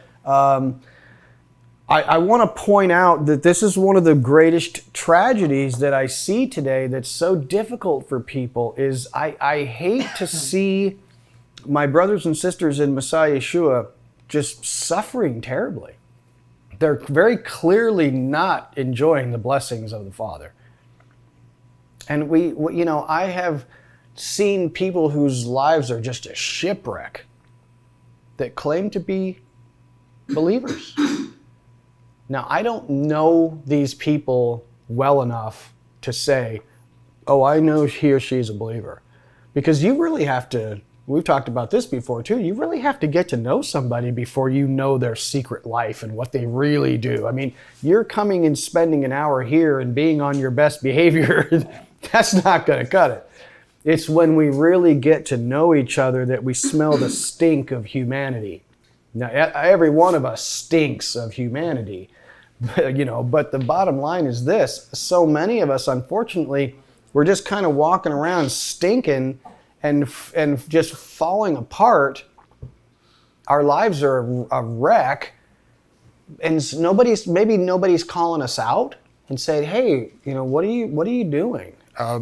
I want to point out that this is one of the greatest tragedies that I see today that's so difficult for people is I hate to see my brothers and sisters in Messiah Yeshua just suffering terribly. They're very clearly not enjoying the blessings of the Father. And I have seen people whose lives are just a shipwreck that claim to be believers. Now, I don't know these people well enough to say, oh, I know he or she is a believer. Because you really have to, we've talked about this before too, you really have to get to know somebody before you know their secret life and what they really do. I mean, you're coming and spending an hour here and being on your best behavior, that's not going to cut it. It's when we really get to know each other that we smell the stink of humanity. Now, every one of us stinks of humanity, but the bottom line is this. So many of us, unfortunately, we're just kind of walking around stinking and just falling apart. Our lives are a wreck, and maybe nobody's calling us out and saying, hey, what are you doing? Are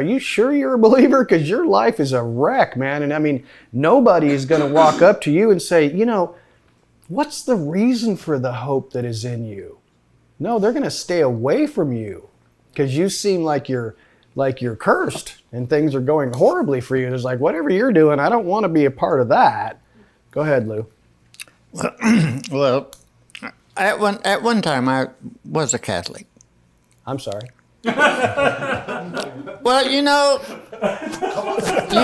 you sure you're a believer? Because your life is a wreck, man. And I mean, nobody is going to walk up to you and say, what's the reason for the hope that is in you? No, they're going to stay away from you because you seem like you're cursed and things are going horribly for you. It's like, whatever you're doing, I don't want to be a part of that. Go ahead, Lou. Well, at one time I was a Catholic. I'm sorry. Well, you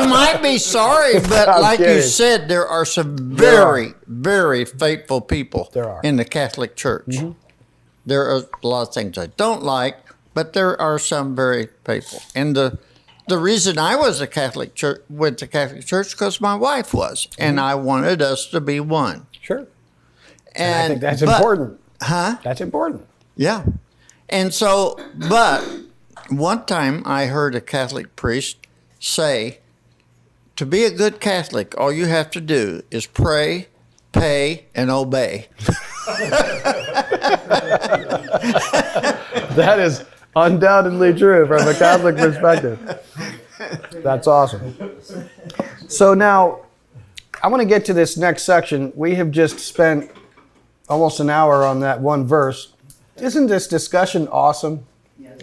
might be sorry, but like you said, there are some very, very faithful people in the Catholic Church. Mm-hmm. There are a lot of things I don't like, but there are some very faithful. And the reason I was went to Catholic Church because my wife was, and I wanted us to be one. Sure. And I think that's important. Huh? That's important. Yeah. And so, but one time I heard a Catholic priest say, to be a good Catholic, all you have to do is pray, pay, and obey. That is undoubtedly true from a Catholic perspective. That's awesome. So now, I want to get to this next section. We have just spent almost an hour on that one verse. Isn't this discussion awesome?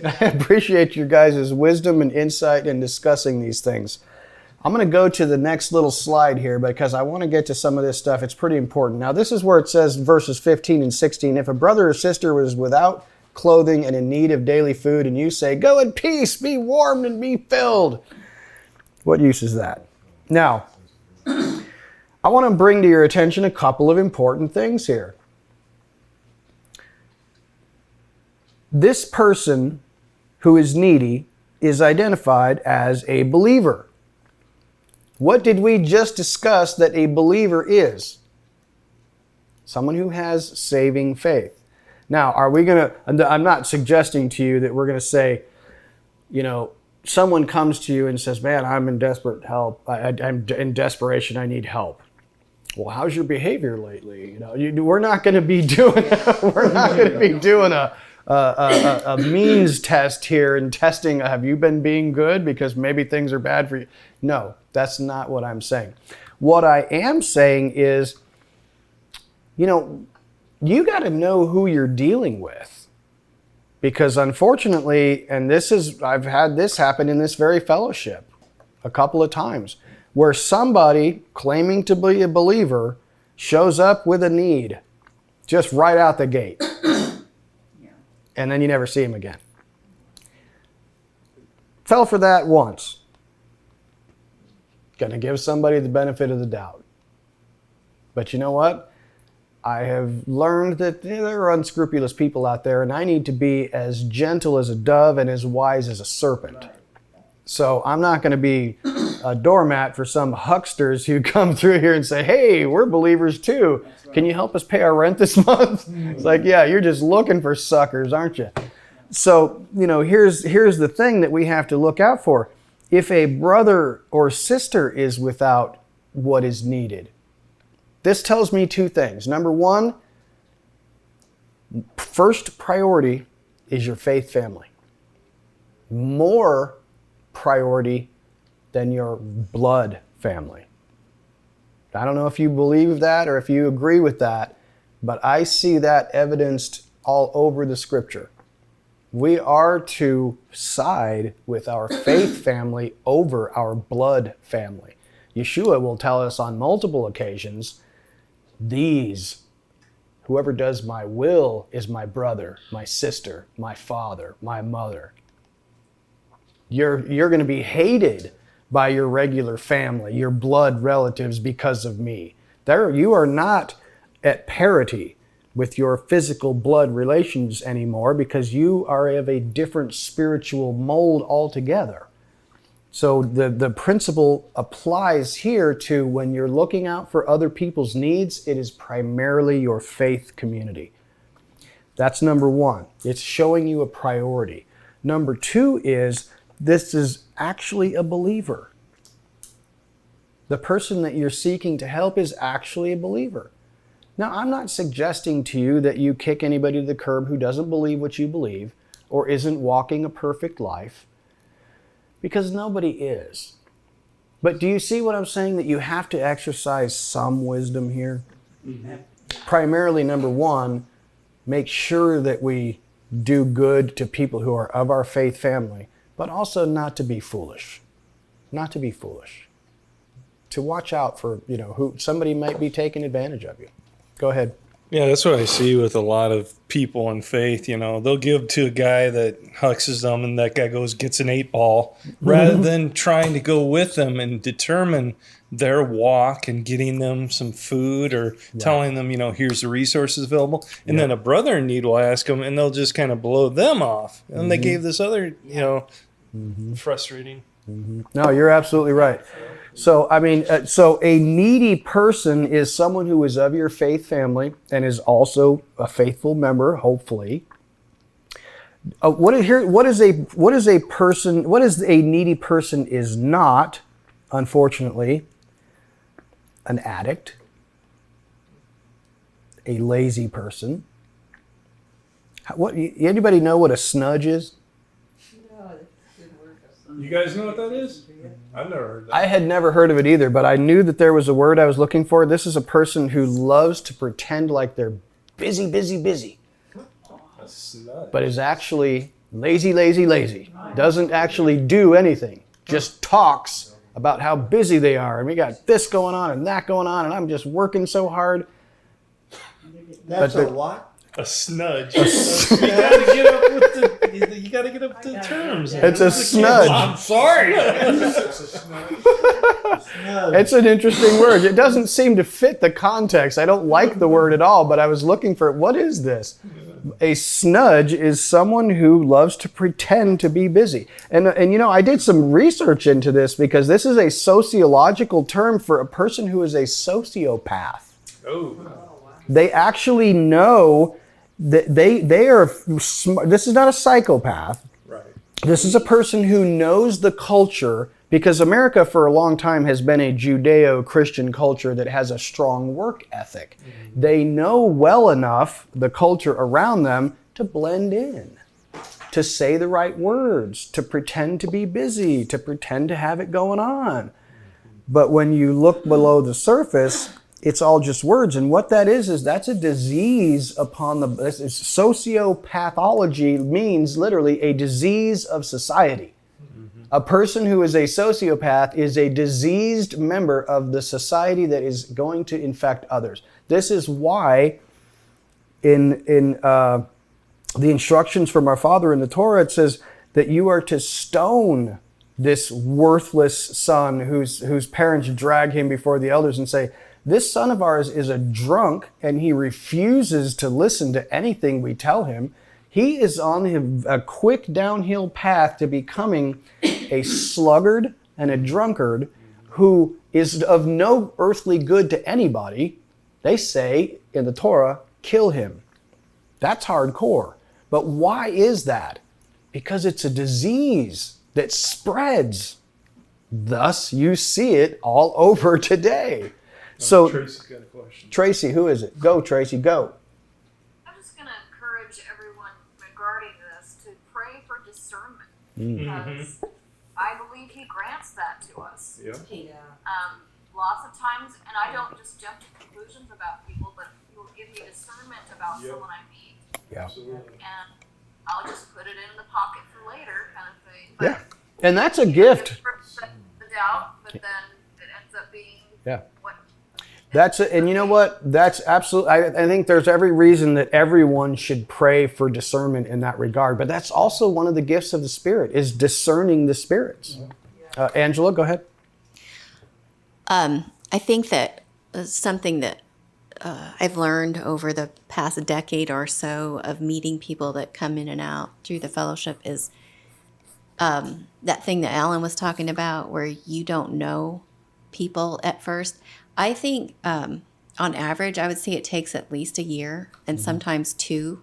I appreciate your guys' wisdom and insight in discussing these things. I'm going to go to the next little slide here because I want to get to some of this stuff. It's pretty important. Now, this is where it says, verses 15 and 16, if a brother or sister was without clothing and in need of daily food, and you say, go in peace, be warmed and be filled. What use is that? Now, I want to bring to your attention a couple of important things here. This person who is needy is identified as a believer. What did we just discuss that a believer is? Someone who has saving faith. Now, are we going to, I'm not suggesting to you that we're going to say, someone comes to you and says, man, I'm in desperate help. I'm in desperation. I need help. Well, how's your behavior lately? We're not going to be doing, a means test here and testing, have you been being good because maybe things are bad for you? No, that's not what I'm saying. What I am saying is, you got to know who you're dealing with. Because unfortunately, and I've had this happen in this very fellowship a couple of times, where somebody claiming to be a believer shows up with a need just right out the gate. And then you never see him again. Fell for that once. Going to give somebody the benefit of the doubt. But you know what? I have learned that there are unscrupulous people out there, and I need to be as gentle as a dove and as wise as a serpent. So I'm not going to be a doormat for some hucksters who come through here and say, hey, we're believers too. Can you help us pay our rent this month? It's like, yeah, you're just looking for suckers, aren't you? So, here's the thing that we have to look out for. If a brother or sister is without what is needed, this tells me two things. Number one, first priority is your faith family. More priority than your blood family. I don't know if you believe that or if you agree with that, but I see that evidenced all over the scripture. We are to side with our faith family over our blood family. Yeshua will tell us on multiple occasions, whoever does my will is my brother, my sister, my father, my mother. You're going to be hated by your regular family, your blood relatives because of me. You are not at parity with your physical blood relations anymore because you are of a different spiritual mold altogether. So the principle applies here to when you're looking out for other people's needs, it is primarily your faith community. That's number one. It's showing you a priority. Number two is this is actually a believer. The person that you're seeking to help is actually a believer. Now, I'm not suggesting to you that you kick anybody to the curb who doesn't believe what you believe or isn't walking a perfect life, because nobody is. But do you see what I'm saying? That you have to exercise some wisdom here? Mm-hmm. Primarily, number one, make sure that we do good to people who are of our faith family, but also not to be foolish. Not to be foolish. To watch out for, who somebody might be taking advantage of you. Go ahead. Yeah, that's what I see with a lot of people in faith. They'll give to a guy that huxes them, and that guy gets an 8-ball, rather than trying to go with them and determine their walk and getting them some food or telling them, here's the resources available. And then a brother in need will ask them, and they'll just kind of blow them off. And they gave this other, frustrating. Mm-hmm. No, you're absolutely right. So, so a needy person is someone who is of your faith family and is also a faithful member, hopefully. What is a needy person is not, unfortunately, an addict, a lazy person. Anybody know what a snudge is? You guys know what that is? I've never heard that. I had never heard of it either, but I knew that there was a word I was looking for. This is a person who loves to pretend like they're busy, but is actually lazy. Doesn't actually do anything. Just talks about how busy they are. And we got this going on and that going on, and I'm just working so hard. That's a what? A snudge. You gotta get up to the terms. It's a snudge. I'm sorry. It's an interesting word. It doesn't seem to fit the context. I don't like the word at all, but I was looking for it. What is this? A snudge is someone who loves to pretend to be busy. And I did some research into this because this is a sociological term for a person who is a sociopath. Oh. They actually know that they are smart. This is not a psychopath. Right. This is a person who knows the culture, because America for a long time has been a Judeo-Christian culture that has a strong work ethic. Mm-hmm. They know well enough the culture around them to blend in, to say the right words, to pretend to be busy, to pretend to have it going on. But when you look below the surface, it's all just words. And what that is that's a disease upon sociopathology means literally a disease of society. Mm-hmm. A person who is a sociopath is a diseased member of the society that is going to infect others. This is why in the instructions from our Father in the Torah, it says that you are to stone this worthless son whose parents drag him before the elders and say, this son of ours is a drunk and he refuses to listen to anything we tell him. He is on a quick downhill path to becoming a sluggard and a drunkard who is of no earthly good to anybody. They say in the Torah, kill him. That's hardcore. But why is that? Because it's a disease that spreads. Thus, you see it all over today. So Tracy's got a question. Tracy, who is it? Go, Tracy, go. I'm just going to encourage because I believe He grants that to us. Yeah. Lots of times, and I don't just jump to conclusions about people, but He will give me discernment about someone I meet. Yeah. And I'll just put it in the pocket for later, kind of thing. But Yeah. And that's a gift. the doubt, but then it ends up being what. That's it. And you know what? That's absolutely, I think there's every reason that everyone should pray for discernment in that regard. But that's also one of the gifts of the Spirit, is discerning the spirits. Angela, go ahead. I think that something that I've learned over the past decade or so of meeting people that come in and out through the fellowship is that thing that Alan was talking about, where you don't know people at first. I think on average, I would say it takes at least a year and sometimes two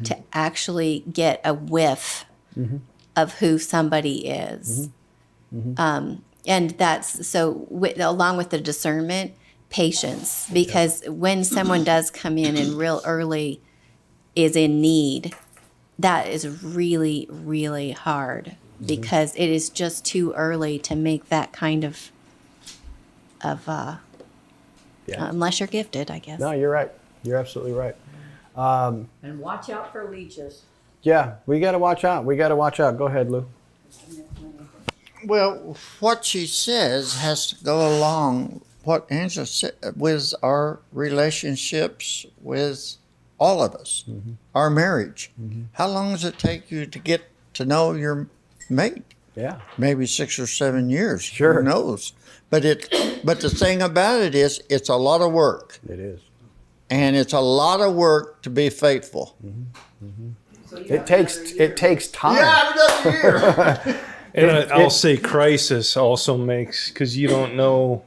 to actually get a whiff of who somebody is. And that's so along with the discernment, patience, because when someone does come in and real early is in need, that is really, really hard because it is just too early to make that kind of unless you're gifted, I guess. No, you're right. You're absolutely right. And watch out for leeches. Yeah, we got to watch out. We got to watch out. Go ahead, Lou. Well, what she says has to go along what Angela said with our relationships with all of us, our marriage. How long does it take you to get to know your mate? Yeah. Maybe 6 or 7 years. Sure. Who knows? But the thing about it is, it's a lot of work, It is. and it's a lot of work to be faithful. It takes time. Yeah, another year. And I'll say crisis also makes, because you don't know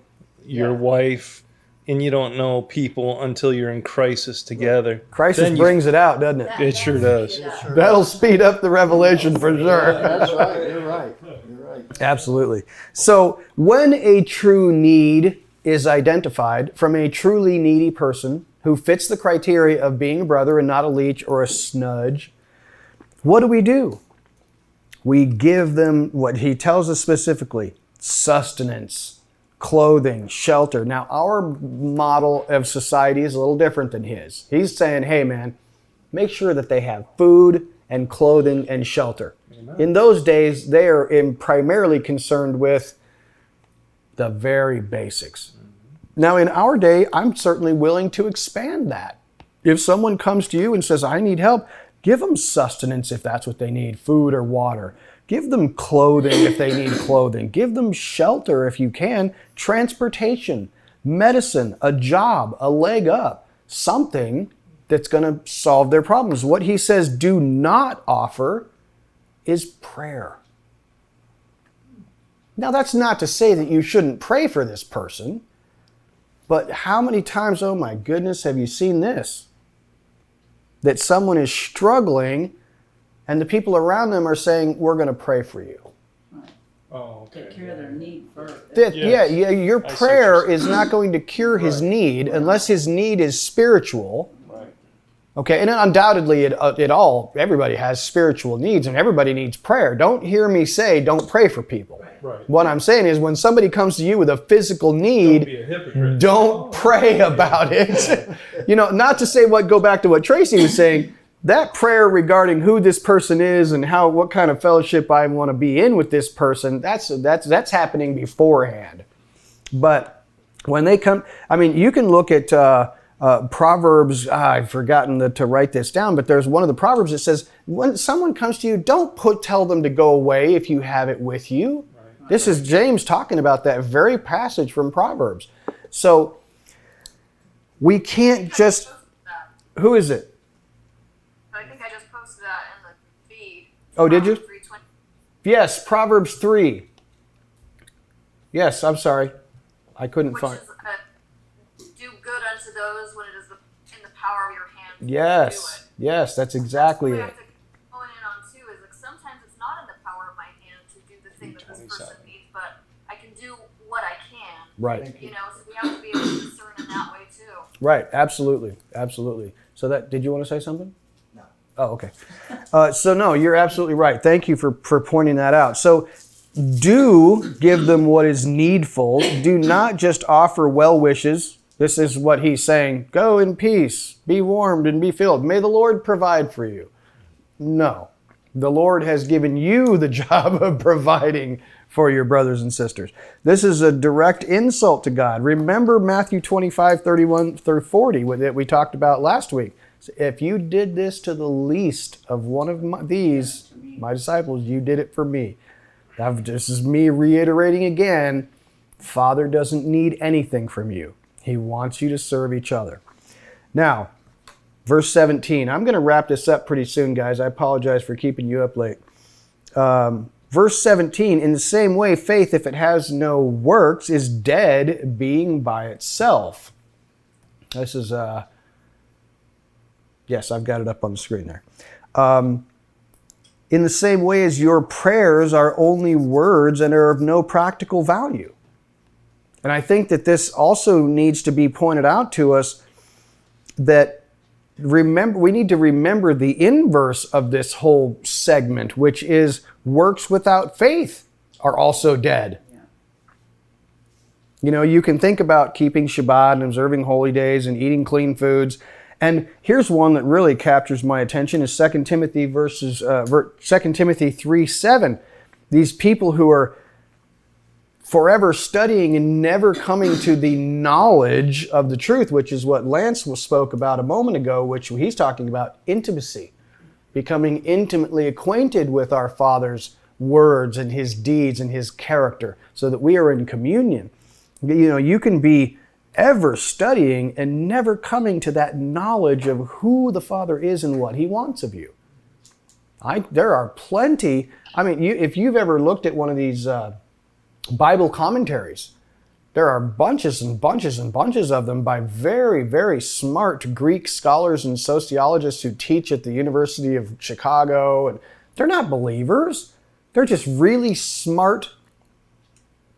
your wife and you don't know people until you're in crisis together. Crisis Then brings it out, doesn't it? It sure does. That'll speed up the revelation for sure. That's right. You're right. You're right. Absolutely. So when a true need is identified from a truly needy person who fits the criteria of being a brother and not a leech or a snudge, what do? We give them what he tells us specifically: sustenance, clothing, shelter. Now, our model of society is a little different than his. He's saying, hey, man, make sure that they have food and clothing and shelter. Amen. In those days, they are primarily concerned with the very basics. Now, in our day, I'm certainly willing to expand that. If someone comes to you and says, I need help, give them sustenance if that's what they need, food or water. Give them clothing if they need clothing. Give them shelter if you can, transportation, medicine, a job, a leg up, something that's going to solve their problems. What he says do not offer is prayer. Now, that's not to say that you shouldn't pray for this person, but how many times, oh my goodness, have you seen this? That someone is struggling and the people around them are saying, we're going to pray for you. Oh, okay. Take care of their need first. Yeah, your prayer is not going to cure his need unless his need is spiritual. Right. Okay, and undoubtedly everybody has spiritual needs and everybody needs prayer. Don't hear me say don't pray for people. Right. What I'm saying is when somebody comes to you with a physical Don't need, be a hypocrite. don't pray about it. Not to go back to what Tracy was saying, that prayer regarding who this person is and what kind of fellowship I want to be in with this person, that's happening beforehand. But when they come, you can look at Proverbs. I've forgotten to write this down, but there's one of the Proverbs that says, when someone comes to you, don't tell them to go away if you have it with you. Right. This is James talking about that very passage from Proverbs. So we can't just... Who is it? I think I just posted that in the feed. Oh, did you? 3:20. Yes, Proverbs 3. Yes, I'm sorry. I couldn't Which find... is do good unto those when it is in the power of your hand to do Yes, it. yes, that's exactly What we it. have to hone in on too is sometimes it's not in the power of my hand to do the thing that this person needs, but I can do what I can. Right. So we have to be able to discern in that way too. Right, absolutely, absolutely. So did you want to say something? No. Oh, okay. So no, you're absolutely right. Thank you for pointing that out. So do give them what is needful. Do not just offer well wishes. This is what he's saying. Go in peace, be warmed and be filled. May the Lord provide for you. No, the Lord has given you the job of providing for your brothers and sisters. This is a direct insult to God. Remember Matthew 25:31-40 that we talked about last week. If you did this to the least of one of my disciples, you did it for me. This is me reiterating again, Father doesn't need anything from you. He wants you to serve each other. Now, verse 17. I'm going to wrap this up pretty soon, guys. I apologize for keeping you up late. Verse 17, in the same way, faith, if it has no works, is dead, being by itself. This is... Yes, I've got it up on the screen there. In the same way as your prayers are only words and are of no practical value. And I think that this also needs to be pointed out to us that we need to remember the inverse of this whole segment, which is works without faith are also dead. You know, you can think about keeping Shabbat and observing holy days and eating clean foods. And here's one that really captures my attention is 2 Timothy 3:7. These people who are forever studying and never coming to the knowledge of the truth, which is what Lance spoke about a moment ago, which he's talking about intimacy, becoming intimately acquainted with our Father's words and his deeds and his character so that we are in communion. You know, you can be ever studying and never coming to that knowledge of who the Father is and what he wants of you. There are plenty. I mean, if you've ever looked at one of these Bible commentaries, there are bunches and bunches and bunches of them by very, very smart Greek scholars and sociologists who teach at the University of Chicago. And they're not believers. They're just really smart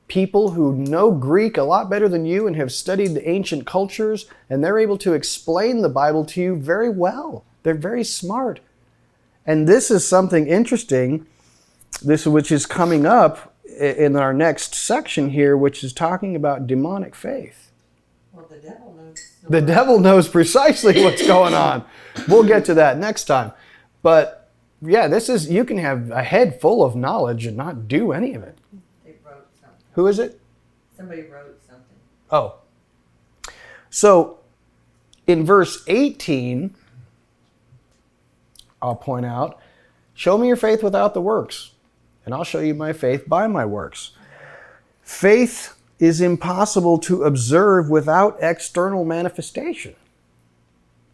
people who know Greek a lot better than you and have studied the ancient cultures, and they're able to explain the Bible to you very well. They're very smart. And this is something interesting, which is coming up in our next section here, which is talking about demonic faith. Well, the devil knows. The devil knows precisely what's going on. We'll get to that next time. But yeah, you can have a head full of knowledge and not do any of it. Who is it? Somebody wrote something. Oh. So, in verse 18, I'll point out, show me your faith without the works, and I'll show you my faith by my works. Faith is impossible to observe without external manifestation.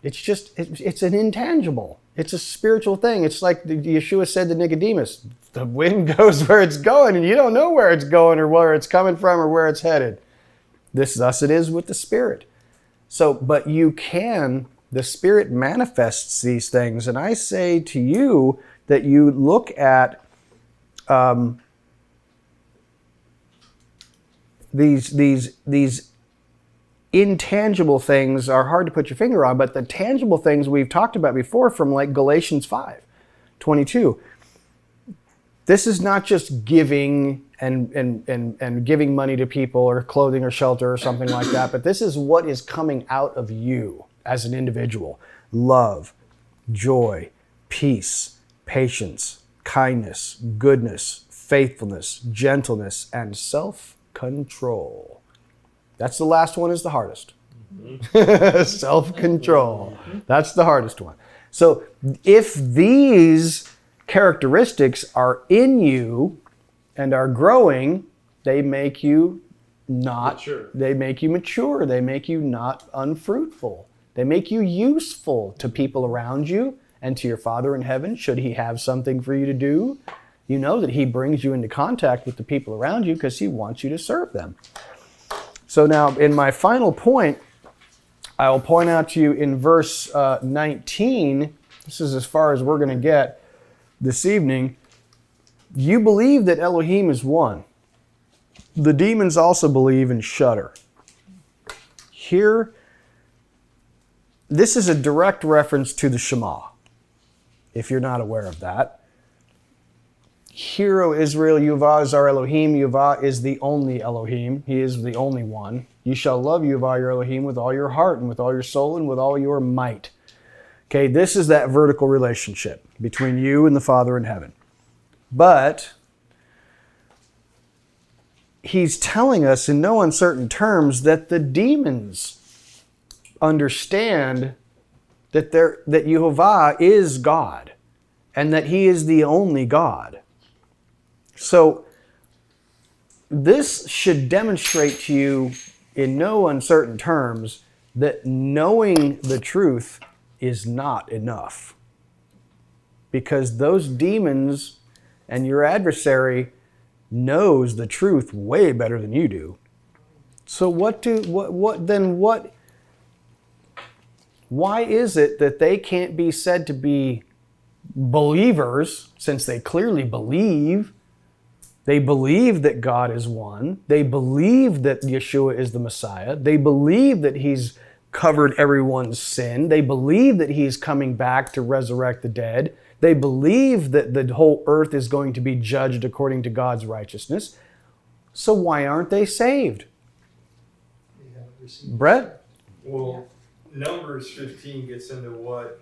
It's an intangible. It's a spiritual thing. It's like Yeshua said to Nicodemus, the wind goes where it's going and you don't know where it's going or where it's coming from or where it's headed. Thus it is with the Spirit. So, but the Spirit manifests these things. And I say to you that you look at these intangible things are hard to put your finger on, but the tangible things we've talked about before from like Galatians 5:22. This is not just giving and giving money to people or clothing or shelter or something like that, but this is what is coming out of you as an individual. Love, joy, peace, patience, kindness, goodness, faithfulness, gentleness, and self-control. That's the last one is the hardest. Mm-hmm. Self-control. That's the hardest one. So if these characteristics are in you and are growing, they make you mature. They make you mature. They make you not unfruitful. They make you useful to people around you and to your Father in heaven. Should he have something for you to do, you know that he brings you into contact with the people around you because he wants you to serve them. So now, in my final point, I will point out to you in verse 19, this is as far as we're going to get this evening. You believe that Elohim is one. The demons also believe and shudder. Here, this is a direct reference to the Shema. if you're not aware of that. Hear, O Israel, Yuvah is our Elohim. Yuvah is the only Elohim. He is the only one. You shall love Yuvah, your Elohim, with all your heart and with all your soul and with all your might. Okay, this is that vertical relationship between you and the Father in heaven. But he's telling us in no uncertain terms that the demons understand that Yehovah is God and that he is the only God. So this should demonstrate to you in no uncertain terms that knowing the truth is not enough. Because those demons and your adversary knows the truth way better than you do. So why is it that they can't be said to be believers, since they clearly believe? They believe that God is one. They believe that Yeshua is the Messiah. They believe that he's covered everyone's sin. They believe that he's coming back to resurrect the dead. They believe that the whole earth is going to be judged according to God's righteousness. So why aren't they saved? Brett? Well, Numbers 15 gets into what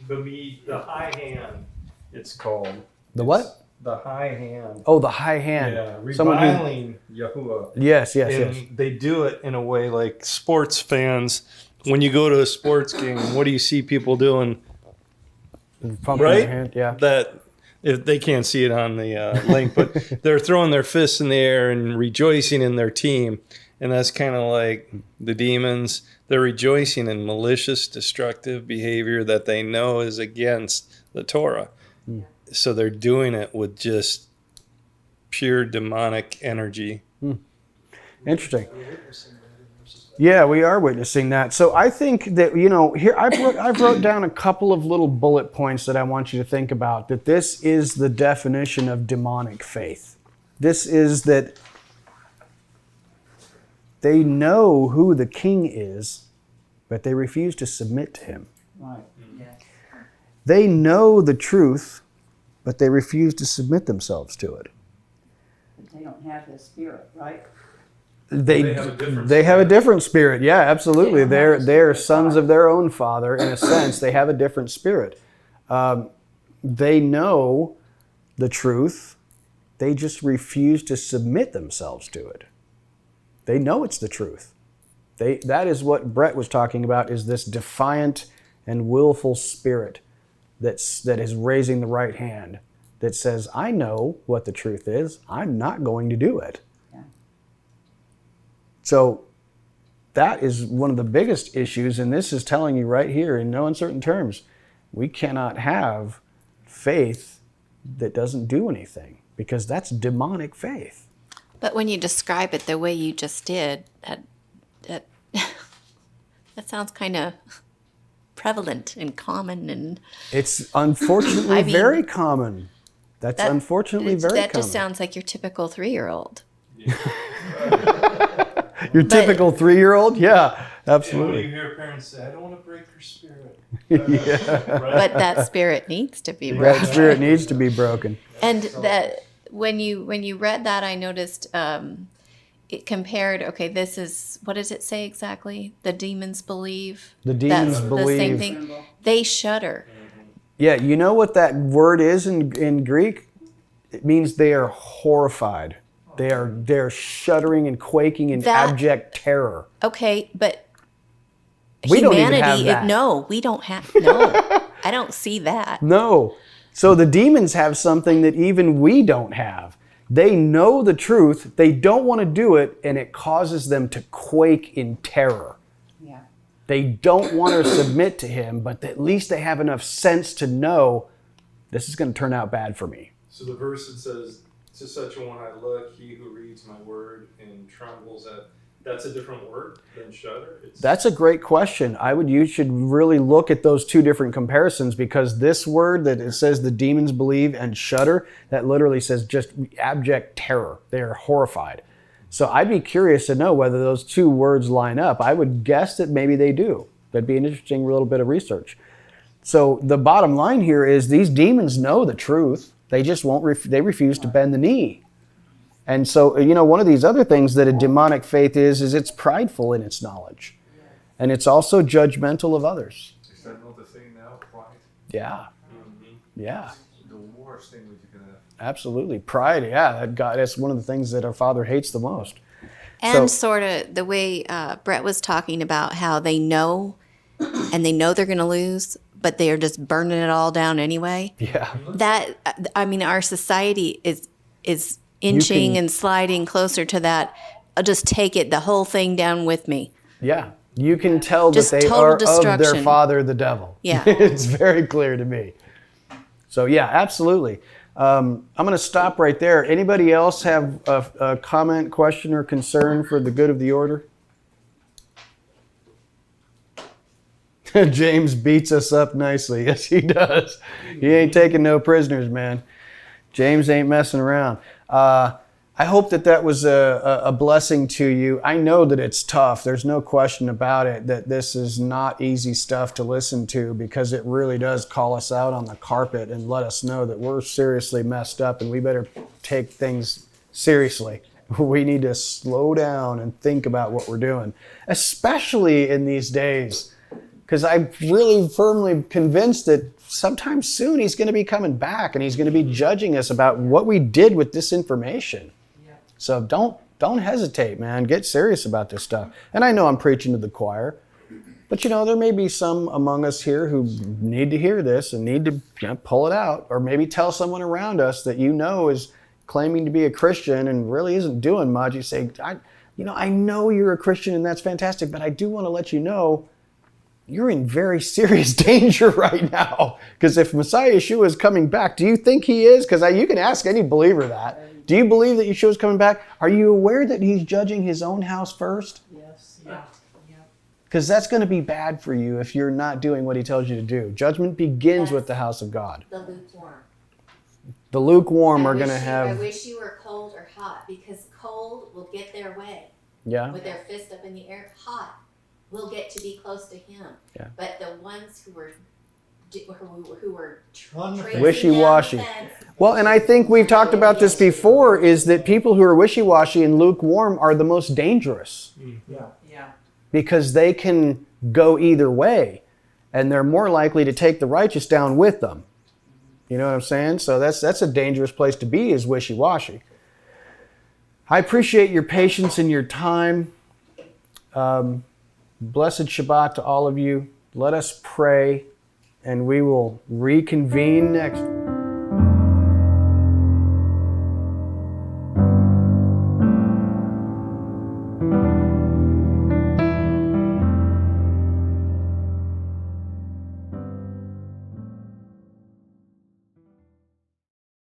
the high hand, it's called. The what? The high hand. Oh, the high hand. Yeah, reviling Yahuwah. Yes. And they do it in a way like sports fans. When you go to a sports game, what do you see people doing? Pumping right? Their hand, yeah. That if they can't see it on the link, but they're throwing their fists in the air and rejoicing in their team. And that's kind of like the demons. They're rejoicing in malicious, destructive behavior that they know is against the Torah. Mm. So they're doing it with just pure demonic energy. Mm. Interesting. Yeah, we are witnessing that. So I think that, here I wrote down a couple of little bullet points that I want you to think about, that this is the definition of demonic faith. This is that they know who the king is, but they refuse to submit to him. Right. Yes. They know the truth, but they refuse to submit themselves to it. But they don't have his spirit, right? They have a different spirit. Yeah, absolutely. They're sons of their own father in a sense. They have a different spirit. They know the truth. They just refuse to submit themselves to it. They know it's the truth. That is what Brett was talking about, is this defiant and willful spirit that is raising the right hand, that says, I know what the truth is. I'm not going to do it. Yeah. So that is one of the biggest issues, and this is telling you right here in no uncertain terms, we cannot have faith that doesn't do anything, because that's demonic faith. But when you describe it the way you just did, that sounds kind of prevalent and common, and it's unfortunately very common. That's unfortunately very common. That just sounds like your typical 3-year-old. Your typical 3-year-old? Yeah, absolutely. You hear parents say, I don't want to break her spirit. Yeah. But that spirit needs to be broken. That spirit needs to be broken. And that when you read that, I noticed it compared, okay, this is, what does it say exactly? The demons believe. The demons That's believe. the same thing. They shudder. Yeah, you know what that word is in Greek? It means they are horrified. They're shuddering and quaking in abject terror. Okay, but we humanity, don't even have that. No, I don't see that. No. So the demons have something that even we don't have. They know the truth, they don't want to do it, and it causes them to quake in terror. Yeah. They don't want to submit to him, but at least they have enough sense to know this is going to turn out bad for me. So the verse that says, to such a one I look, he who reads my word and trembles at, that's a different word than shudder? That's a great question. You should really look at those two different comparisons, because this word that it says the demons believe and shudder, that literally says just abject terror. They are horrified. So I'd be curious to know whether those two words line up. I would guess that maybe they do. That'd be an interesting little bit of research. So the bottom line here is these demons know the truth. They just won't, they refuse to bend the knee. And so, one of these other things that a demonic faith is it's prideful in its knowledge. And it's also judgmental of others. Is that not the thing now? Pride? Yeah. Yeah. The worst thing that you can have. Absolutely. Pride, yeah. That's one of the things that our Father hates the most. And sort of the way Brett was talking about how they know, and they know they're going to lose, but they are just burning it all down anyway. Yeah. Our society is inching and sliding closer to that. I'll just take it, the whole thing down with me. Yeah. You can tell Just that they total are of destruction. their father, the devil. Yeah. It's very clear to me. So, yeah, absolutely. I'm going to stop right there. Anybody else have a comment, question, or concern for the good of the order? James beats us up nicely. Yes, he does. He ain't taking no prisoners, man. James ain't messing around. I hope that was a blessing to you. I know that it's tough. There's no question about it that this is not easy stuff to listen to, because it really does call us out on the carpet and let us know that we're seriously messed up and we better take things seriously. We need to slow down and think about what we're doing, especially in these days, because I'm really firmly convinced that sometime soon he's going to be coming back and he's going to be judging us about what we did with this information. So don't hesitate, man. Get serious about this stuff. And I know I'm preaching to the choir, but there may be some among us here who need to hear this and need to pull it out, or maybe tell someone around us that is claiming to be a Christian and really isn't doing much. You say, I know you're a Christian and that's fantastic, but I do want to let you know you're in very serious danger right now. Because if Messiah Yeshua is coming back, do you think he is? Because you can ask any believer that. Do you believe that Yeshua is coming back? Are you aware that he's judging his own house first? Yes. Yeah. Because that's going to be bad for you if you're not doing what he tells you to do. Judgment begins with the house of God. The lukewarm. The lukewarm are going to I have... wish you were cold or hot, because cold will get their way. Yeah. With their fist up in the air. Hot will get to be close to him. Yeah. But the ones who were wishy-washy. Well, and I think we've talked about this before, is that people who are wishy-washy and lukewarm are the most dangerous. Yeah. Because they can go either way, and they're more likely to take the righteous down with them. You know what I'm saying? So that's a dangerous place to be, is wishy-washy. I appreciate your patience and your time. Blessed Shabbat to all of you. Let us pray, and we will reconvene next